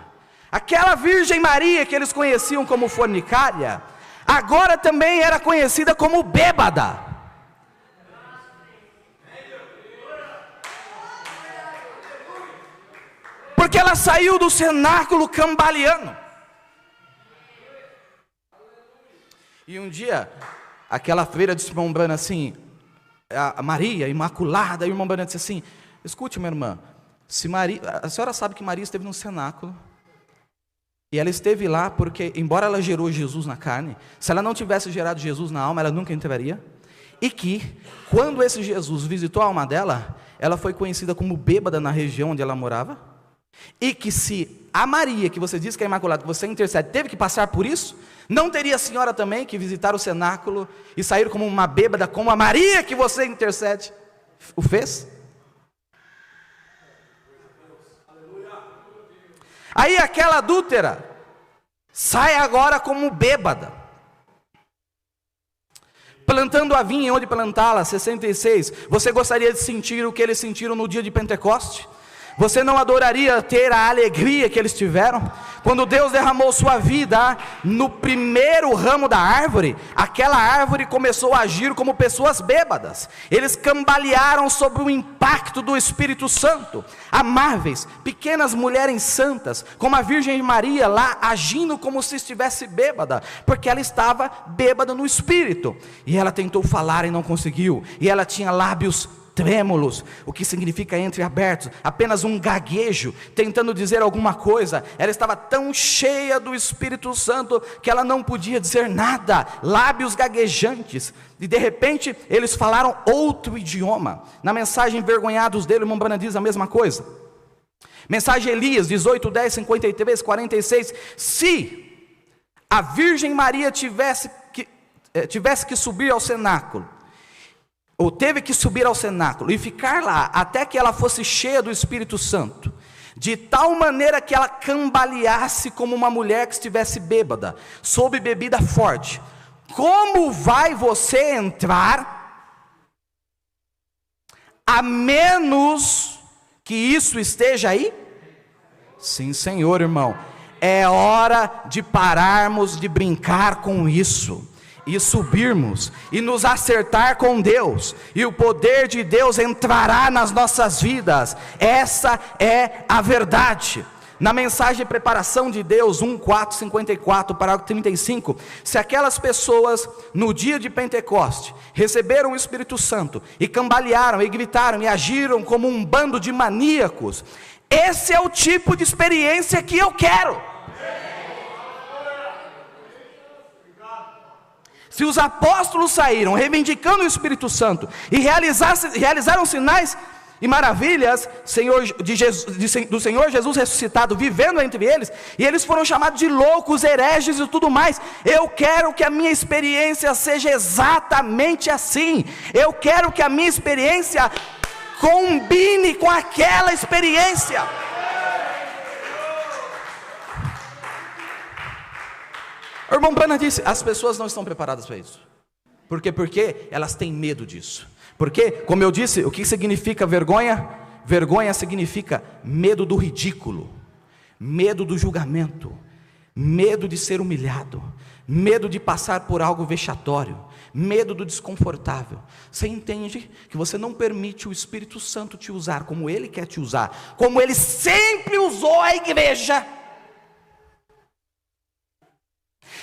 aquela Virgem Maria que eles conheciam como fornicária, agora também era conhecida como bêbada. Porque ela saiu do cenáculo cambaleando. E um dia, aquela freira disse para o irmão Brana assim, a Maria Imaculada, e o irmão Brana disse assim: escute, minha irmã, se Maria, a senhora sabe que Maria esteve no cenáculo, e ela esteve lá porque, embora ela gerou Jesus na carne, se ela não tivesse gerado Jesus na alma, ela nunca entraria. E que, quando esse Jesus visitou a alma dela, ela foi conhecida como bêbada na região onde ela morava. E que se a Maria, que você diz que é imaculada, que você intercede, teve que passar por isso, não teria a senhora também que visitar o cenáculo e sair como uma bêbada, como a Maria que você intercede o fez? Aí aquela adúltera sai agora como bêbada, plantando a vinha onde plantá-la. 66. Você gostaria de sentir o que eles sentiram no dia de Pentecoste? Você não adoraria ter a alegria que eles tiveram? Quando Deus derramou sua vida no primeiro ramo da árvore, aquela árvore começou a agir como pessoas bêbadas. Eles cambalearam sob o impacto do Espírito Santo. Amáveis, pequenas mulheres santas, como a Virgem Maria lá, agindo como se estivesse bêbada, porque ela estava bêbada no Espírito. E ela tentou falar e não conseguiu. E ela tinha lábios trêmulos, o que significa entreabertos, apenas um gaguejo, tentando dizer alguma coisa. Ela estava tão cheia do Espírito Santo, que ela não podia dizer nada, lábios gaguejantes, e de repente, eles falaram outro idioma. Na mensagem Envergonhados dele, o irmão Brana diz a mesma coisa. Mensagem Elias, 18, 10, 53, 46, se a Virgem Maria tivesse que subir ao cenáculo, ou teve que subir ao cenáculo e ficar lá até que ela fosse cheia do Espírito Santo, de tal maneira que ela cambaleasse como uma mulher que estivesse bêbada, sob bebida forte, como vai você entrar, a menos que isso esteja aí? Sim, Senhor, irmão, é hora de pararmos de brincar com isso, e subirmos, e nos acertar com Deus, e o poder de Deus entrará nas nossas vidas. Essa é a verdade. Na mensagem Preparação de Deus, 1:454, parágrafo 35, se aquelas pessoas no dia de Pentecoste receberam o Espírito Santo, e cambalearam, e gritaram, e agiram como um bando de maníacos, esse é o tipo de experiência que eu quero. Se os apóstolos saíram reivindicando o Espírito Santo e realizaram sinais e maravilhas do Senhor Jesus ressuscitado, vivendo entre eles, e eles foram chamados de loucos, hereges e tudo mais, eu quero que a minha experiência seja exatamente assim. Eu quero que a minha experiência combine com aquela experiência. O irmão Brana disse, as pessoas não estão preparadas para isso. Por quê? Porque elas têm medo disso. Porque, como eu disse, o que significa vergonha? Vergonha significa medo do ridículo, medo do julgamento, medo de ser humilhado, medo de passar por algo vexatório, medo do desconfortável. Você entende que você não permite o Espírito Santo te usar como Ele quer te usar, como Ele sempre usou a igreja.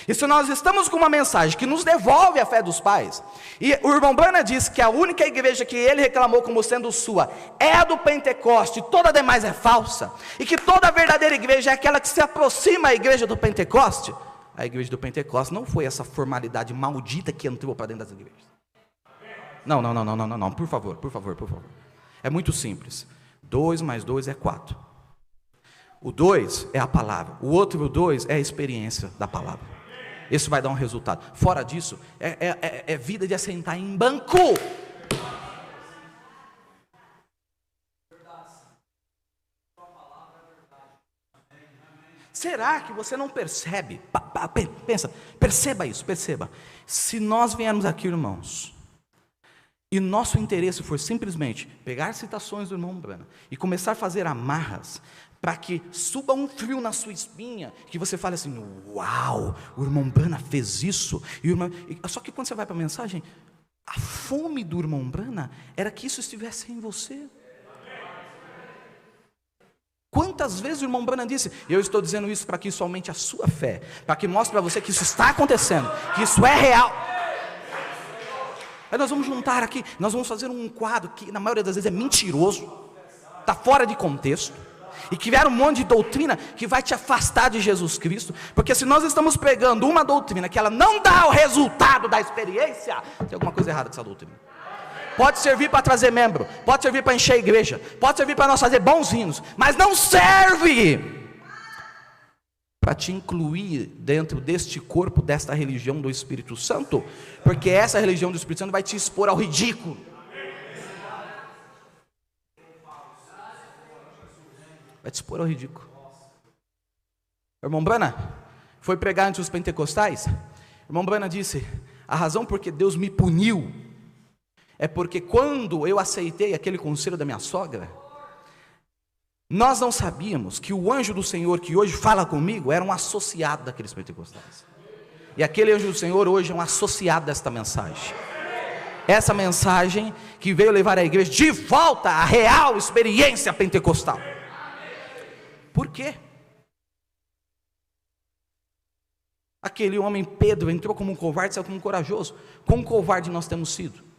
E se nós estamos com uma mensagem que nos devolve a fé dos pais, e o irmão Brana disse que a única igreja que ele reclamou como sendo sua é a do Pentecoste, toda a demais é falsa, e que toda a verdadeira igreja é aquela que se aproxima à igreja do Pentecoste, a igreja do Pentecoste não foi essa formalidade maldita que entrou para dentro das igrejas. Não, por favor. É muito simples. 2 mais 2 é 4. O 2 é a palavra, o outro 2 é a experiência da palavra. Isso vai dar um resultado. Fora disso, é vida de assentar em banco. Será que você não percebe? Perceba isso, perceba. Se nós viermos aqui, irmãos, e nosso interesse for simplesmente pegar citações do irmão Branham e começar a fazer amarras, para que suba um frio na sua espinha, que você fale assim: uau, o irmão Branham fez isso. Só que quando você vai para a mensagem, a fome do irmão Branham era que isso estivesse em você. Quantas vezes o irmão Branham disse: eu estou dizendo isso para que isso aumente a sua fé, para que mostre para você que isso está acontecendo, que isso é real. Aí nós vamos juntar aqui, nós vamos fazer um quadro que na maioria das vezes é mentiroso, está fora de contexto, e que vier um monte de doutrina que vai te afastar de Jesus Cristo, porque se nós estamos pregando uma doutrina que ela não dá o resultado da experiência, tem alguma coisa errada com essa doutrina. Pode servir para trazer membro, pode servir para encher a igreja, pode servir para nós fazer bons hinos, mas não serve para te incluir dentro deste corpo, desta religião do Espírito Santo, porque essa religião do Espírito Santo vai te expor ao ridículo. Vai te expor ao ridículo. O irmão Branham foi pregar entre os pentecostais. O irmão Branham disse: a razão por que Deus me puniu é porque quando eu aceitei aquele conselho da minha sogra, nós não sabíamos que o anjo do Senhor que hoje fala comigo era um associado daqueles pentecostais. E aquele anjo do Senhor hoje é um associado desta mensagem. Essa mensagem que veio levar a igreja de volta à real experiência pentecostal. Por quê? Aquele homem Pedro entrou como um covarde, saiu como um corajoso. Como covarde nós temos sido?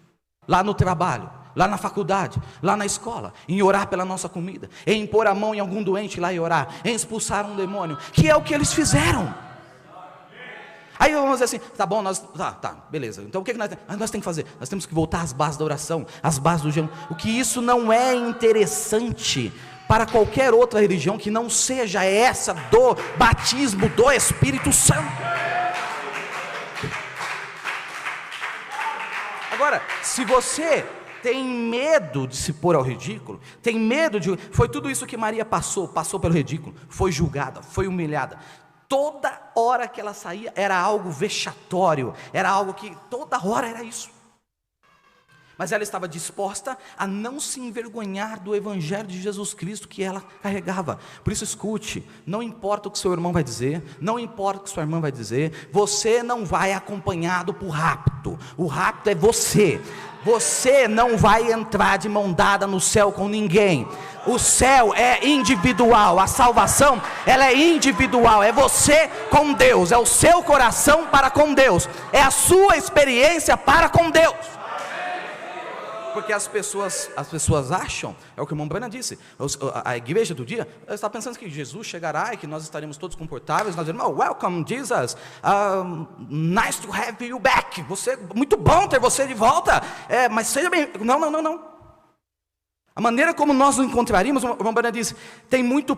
Lá no trabalho, lá na faculdade, lá na escola, em orar pela nossa comida, em pôr a mão em algum doente lá e orar, em expulsar um demônio, que é o que eles fizeram. Aí vamos dizer assim: tá bom, beleza, então o que nós temos que fazer? Nós temos que voltar às bases da oração, às bases do jejum. O que isso não é interessante para qualquer outra religião que não seja essa do batismo do Espírito Santo. Agora, se você tem medo de se pôr ao ridículo, tem medo de... Foi tudo isso que Maria passou pelo ridículo, foi julgada, foi humilhada. Toda hora que ela saía era algo vexatório, era algo que toda hora era isso. Mas ela estava disposta a não se envergonhar do Evangelho de Jesus Cristo que ela carregava. Por isso escute, não importa o que seu irmão vai dizer, não importa o que sua irmã vai dizer, você não vai acompanhado por rapto. O rapto é você. Você não vai entrar de mão dada no céu com ninguém. O céu é individual, a salvação ela é individual, é você com Deus, é o seu coração para com Deus, é a sua experiência para com Deus. Porque as pessoas acham, é o que o irmão Branham disse, a igreja do dia está pensando que Jesus chegará e que nós estaremos todos confortáveis, nós diremos: welcome Jesus, nice to have you back, muito bom ter você de volta, mas seja bem, não, a maneira como nós nos encontraríamos, o irmão Branham diz, tem muito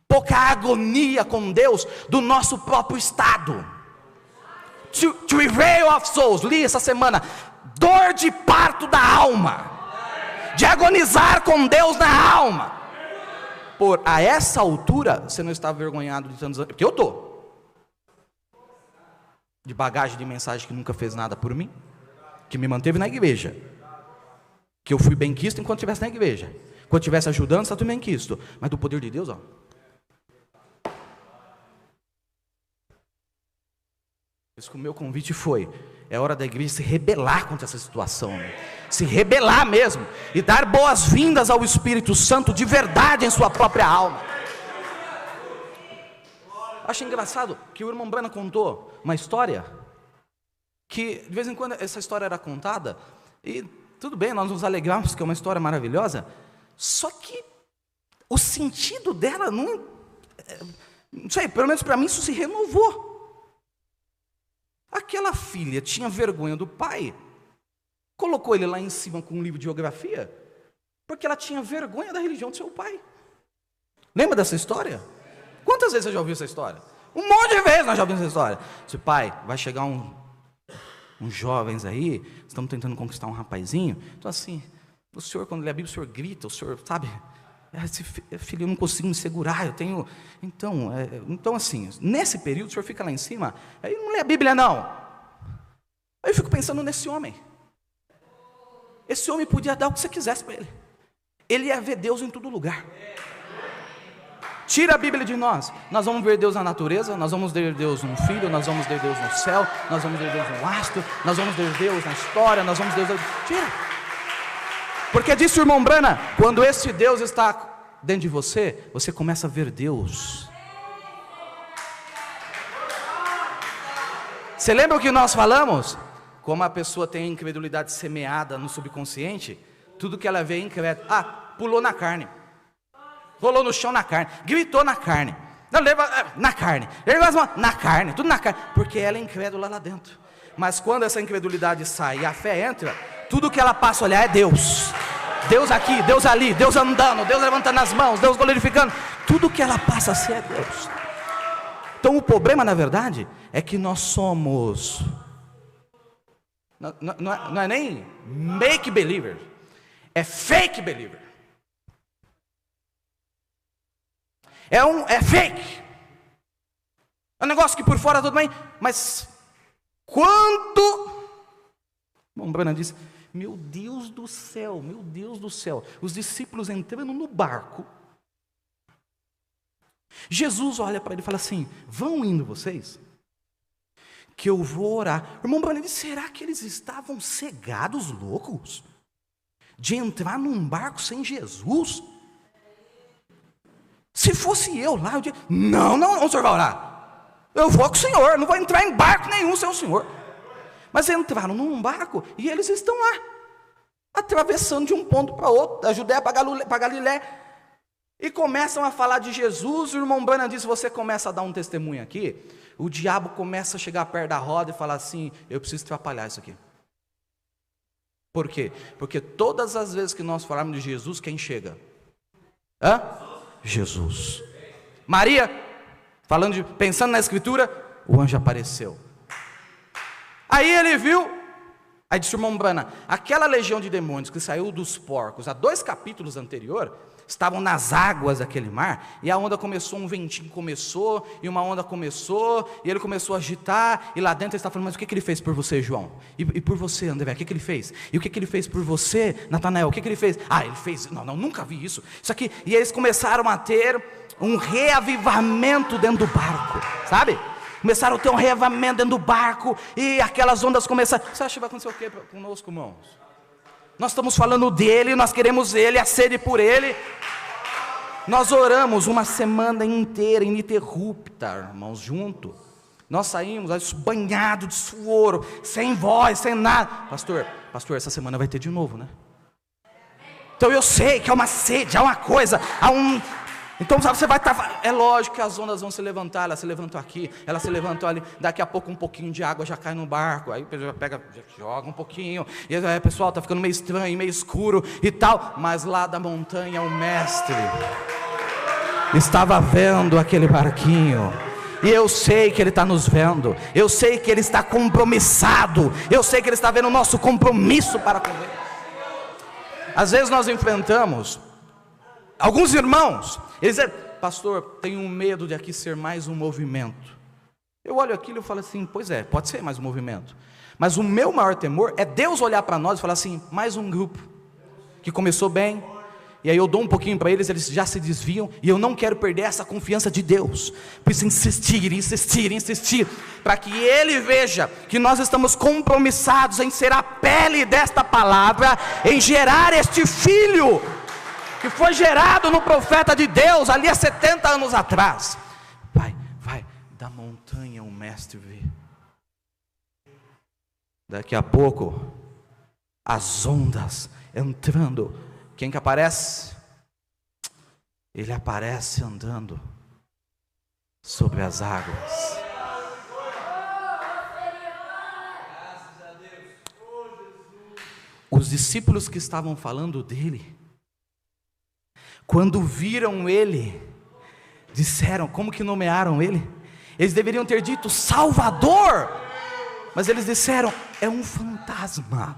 pouca agonia com Deus do nosso próprio estado. Travail of souls, li essa semana, dor de parto da alma, de agonizar com Deus na alma. A essa altura, você não está envergonhado de tantos anos, porque eu estou, de bagagem de mensagem que nunca fez nada por mim, que me manteve na igreja, que eu fui benquisto enquanto estivesse na igreja, quando estivesse ajudando, está tudo benquisto, mas do poder de Deus, ó. Por isso que o meu convite foi: é hora da igreja se rebelar contra essa situação, se rebelar mesmo, e dar boas-vindas ao Espírito Santo de verdade em sua própria alma. Acho engraçado que o irmão Branham contou uma história, que de vez em quando essa história era contada, e tudo bem, nós nos alegramos que é uma história maravilhosa, só que o sentido dela não sei, pelo menos para mim isso se renovou. Aquela filha tinha vergonha do pai, colocou ele lá em cima com um livro de geografia, porque ela tinha vergonha da religião do seu pai. Lembra dessa história? Quantas vezes você já ouviu essa história? Um monte de vezes nós já ouvimos essa história. Disse: pai, vai chegar uns jovens aí, estamos tentando conquistar um rapazinho, então assim, o senhor quando lê a Bíblia, o senhor grita, o senhor, sabe, Filho, eu não consigo me segurar, eu tenho... Então assim, nesse período o senhor fica lá em cima, aí não lê a Bíblia não. Aí eu fico pensando nesse homem. Esse homem podia dar o que você quisesse para ele. Ele ia ver Deus em todo lugar. Tira a Bíblia de nós vamos ver Deus na natureza, nós vamos ver Deus no Filho, nós vamos ver Deus no céu, nós vamos ver Deus no astro, nós vamos ver Deus na história, nós vamos ver Deus... Tira! Porque disse o irmão Brana, quando esse Deus está dentro de você, você começa a ver Deus. Você lembra o que nós falamos? Como a pessoa tem incredulidade semeada no subconsciente, tudo que ela vê é incrédulo. Pulou na carne. Rolou no chão na carne, gritou na carne, não leva na carne, na carne, tudo na carne, porque ela é incrédula lá dentro. Mas quando essa incredulidade sai e a fé entra, tudo que ela passa a olhar é Deus. Deus aqui, Deus ali, Deus andando, Deus levantando as mãos, Deus glorificando. Tudo que ela passa a ser é Deus. Então o problema, na verdade, é que nós somos, não é nem make believer, é fake believer. É fake. É um negócio que por fora tudo bem, mas quando... Bom, Brana disse, meu Deus do céu, os discípulos entrando no barco, Jesus olha para ele e fala assim, vão indo vocês, que eu vou orar. O irmão Brana disse, será que eles estavam cegados, loucos, de entrar num barco sem Jesus? Se fosse eu lá, eu diria, não, o senhor vai orar. Eu vou com o senhor, não vou entrar em barco nenhum sem o senhor. Mas entraram num barco e eles estão lá, atravessando de um ponto para outro, da Judéia para Galiléia, e começam a falar de Jesus. O irmão Brana diz, você começa a dar um testemunho aqui, o diabo começa a chegar perto da roda e falar assim, eu preciso atrapalhar isso aqui. Por quê? Porque todas as vezes que nós falarmos de Jesus, quem chega? Jesus. Maria, pensando na escritura, o anjo apareceu. Aí ele viu, aí disse o irmão Brana, aquela legião de demônios que saiu dos porcos, há 2 capítulos anterior, estavam nas águas daquele mar, e a onda começou, um ventinho começou, e uma onda começou, e ele começou a agitar, e lá dentro ele está falando, mas o que ele fez por você, João? E por você, André, o que ele fez? E o que ele fez por você, Natanael? O que ele fez? Ele fez, não, nunca vi isso aqui, e eles começaram a ter um reavivamento dentro do barco, sabe? Começaram a ter um reavivamento dentro do barco, e aquelas ondas começaram. Você acha que vai acontecer o que conosco, irmãos? Nós estamos falando dele, nós queremos ele, a sede por ele. Nós oramos uma semana inteira, ininterrupta, irmãos, junto. Nós saímos banhados de suor, sem voz, sem nada. Pastor, essa semana vai ter de novo, né? Então eu sei que há uma sede, há uma coisa, há um... Então sabe, você vai estar... É lógico que as ondas vão se levantar, elas se levantam aqui, elas se levantam ali, daqui a pouco um pouquinho de água já cai no barco, aí pega, joga um pouquinho, e aí, pessoal, está ficando meio estranho, meio escuro e tal, mas lá da montanha o mestre estava vendo aquele barquinho, e eu sei que ele está nos vendo, eu sei que ele está compromissado, eu sei que ele está vendo o nosso compromisso para com ele. Às vezes nós enfrentamos alguns irmãos, eles dizem, pastor, tenho medo de aqui ser mais um movimento. Eu olho aquilo e falo assim, pois é, pode ser mais um movimento, mas o meu maior temor é Deus olhar para nós e falar assim, mais um grupo, que começou bem, e aí eu dou um pouquinho para eles, eles já se desviam, e eu não quero perder essa confiança de Deus, preciso insistir, para que Ele veja que nós estamos compromissados em ser a pele desta palavra, em gerar este filho, que foi gerado no profeta de Deus, ali há 70 anos atrás. Vai, da montanha o mestre vê. Daqui a pouco, as ondas entrando, quem que aparece? Ele aparece andando sobre as águas. Os discípulos que estavam falando dele, quando viram ele, disseram, como que nomearam ele? Eles deveriam ter dito Salvador, mas eles disseram, é um fantasma.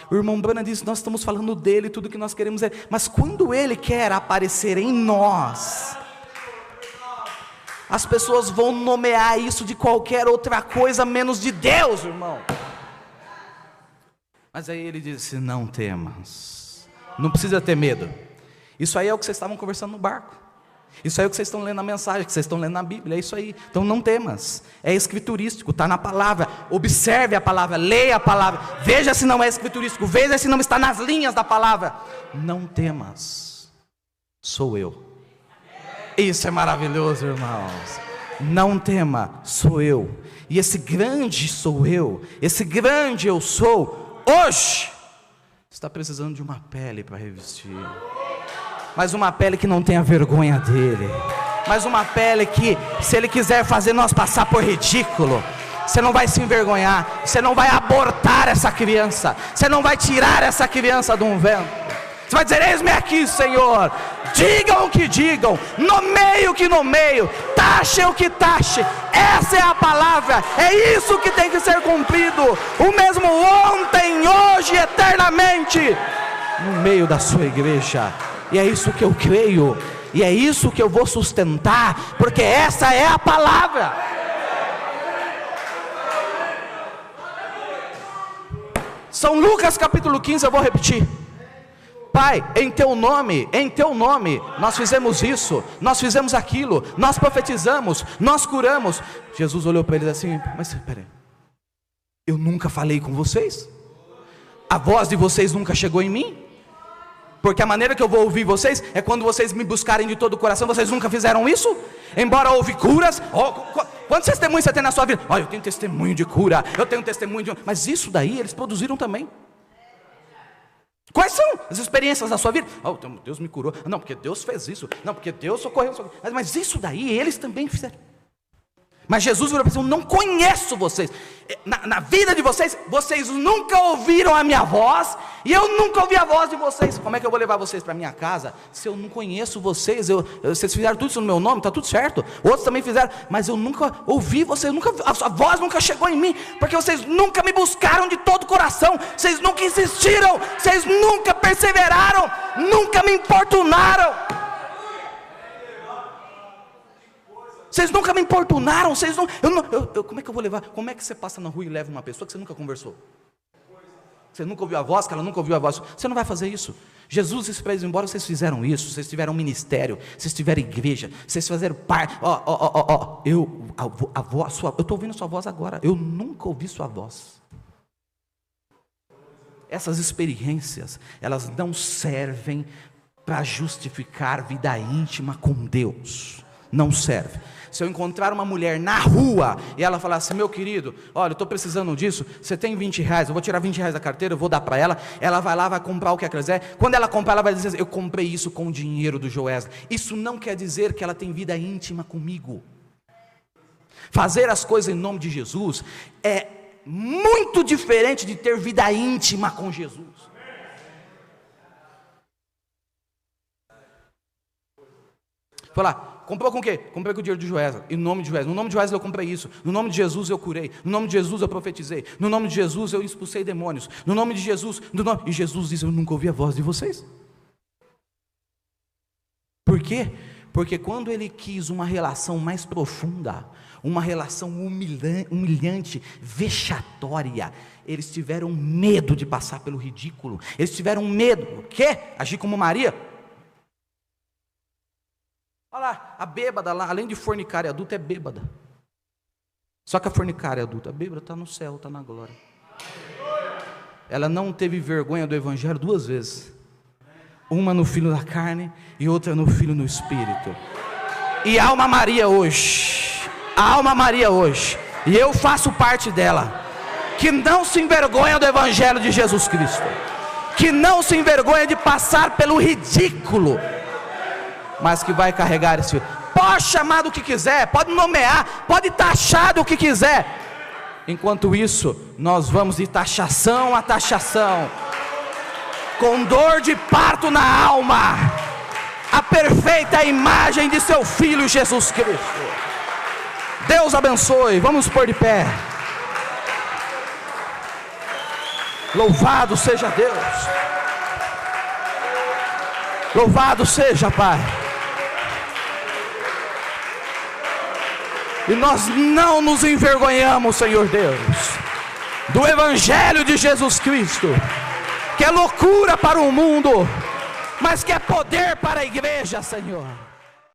O irmão Brana diz, nós estamos falando dele, tudo que nós queremos é, mas quando ele quer aparecer em nós, as pessoas vão nomear isso de qualquer outra coisa, menos de Deus, irmão. Mas aí ele disse, não temas, não precisa ter medo. Isso aí é o que vocês estavam conversando no barco. Isso aí é o que vocês estão lendo na mensagem, que vocês estão lendo na Bíblia, é isso aí. Então não temas, é escriturístico, está na palavra. Observe a palavra, leia a palavra, veja se não é escriturístico, veja se não está nas linhas da palavra. Não temas, sou eu. Isso é maravilhoso, irmãos. Não tema, sou eu. E esse grande sou eu, esse grande eu sou, hoje, está precisando de uma pele para revestir. Mas uma pele que não tenha vergonha dele. Mas uma pele que, se ele quiser fazer nós passar por ridículo, você não vai se envergonhar. Você não vai abortar essa criança. Você não vai tirar essa criança de um vento. Você vai dizer, eis-me aqui, Senhor. Digam o que digam, nomeiem o que nomeio, taxem o que taxe. Essa é a palavra, é isso que tem que ser cumprido. O mesmo ontem, hoje, eternamente, no meio da sua igreja. E é isso que eu creio, e é isso que eu vou sustentar, porque essa é a palavra. São Lucas capítulo 15, eu vou repetir. Pai, em teu nome, nós fizemos isso, nós fizemos aquilo, nós profetizamos, nós curamos. Jesus olhou para eles assim, mas peraí, eu nunca falei com vocês? A voz de vocês nunca chegou em mim? Porque a maneira que eu vou ouvir vocês é quando vocês me buscarem de todo o coração. Vocês nunca fizeram isso? Embora houve curas. Quantos testemunhos você tem na sua vida? Eu tenho testemunho de cura, eu tenho testemunho de... Mas isso daí eles produziram também. Quais são as experiências da sua vida? Deus me curou. Não, porque Deus fez isso. Não, porque Deus socorreu. Mas isso daí eles também fizeram. Mas Jesus falou para eles, eu não conheço vocês. Na vida de vocês, vocês nunca ouviram a minha voz, e eu nunca ouvi a voz de vocês. Como é que eu vou levar vocês para minha casa, se eu não conheço vocês? Vocês fizeram tudo isso no meu nome, está tudo certo. Outros também fizeram, mas eu nunca ouvi vocês, a sua voz nunca chegou em mim, porque vocês nunca me buscaram de todo o coração, vocês nunca insistiram, vocês nunca perseveraram, nunca me importunaram. Vocês nunca me importunaram, vocês não, como é que eu vou levar? Como é que você passa na rua e leva uma pessoa que você nunca conversou? Você nunca ouviu a voz, que ela nunca ouviu a voz. Você não vai fazer isso. Jesus disse para eles, embora vocês fizeram isso, vocês tiveram ministério, vocês tiveram igreja, vocês fizeram parte, eu estou ouvindo sua voz agora, eu nunca ouvi sua voz. Essas experiências, elas não servem para justificar vida íntima com Deus. Não serve. Se eu encontrar uma mulher na rua e ela falar assim, meu querido, olha, eu estou precisando disso, você tem 20 reais, eu vou tirar 20 reais da carteira, eu vou dar para ela, ela vai lá, vai comprar o que ela quiser. Quando ela comprar, ela vai dizer, eu comprei isso com o dinheiro do Joesley. Isso não quer dizer que ela tem vida íntima comigo. Fazer as coisas em nome de Jesus é muito diferente de ter vida íntima com Jesus. Falar, comprou com o quê? Comprei com o dinheiro de Joesley, em nome de Joesley. No nome de Joesley eu comprei isso. No nome de Jesus eu curei. No nome de Jesus eu profetizei. No nome de Jesus eu expulsei demônios. No nome de Jesus, E Jesus diz, eu nunca ouvi a voz de vocês. Por quê? Porque quando ele quis uma relação mais profunda, uma relação humilhante, vexatória, eles tiveram medo de passar pelo ridículo. Eles tiveram medo. O quê? Agir como Maria? Olha lá, a bêbada lá, além de fornicária adulta, é bêbada. Só que a fornicária adulta, a bêbada está no céu, está na glória. Ela não teve vergonha do evangelho 2 vezes. Uma no filho da carne e outra no filho no espírito. E há uma Maria hoje. Há uma Maria hoje. E eu faço parte dela. Que não se envergonha do evangelho de Jesus Cristo. Que não se envergonha de passar pelo ridículo. Mas que vai carregar esse... Pode chamar do que quiser, pode nomear, pode taxar do que quiser. Enquanto isso, nós vamos de taxação a taxação, com dor de parto na alma, a perfeita imagem de seu Filho Jesus Cristo. Deus abençoe, vamos pôr de pé. Louvado seja Deus. Louvado seja, Pai. E nós não nos envergonhamos, Senhor Deus, do Evangelho de Jesus Cristo, que é loucura para o mundo, mas que é poder para a igreja, Senhor.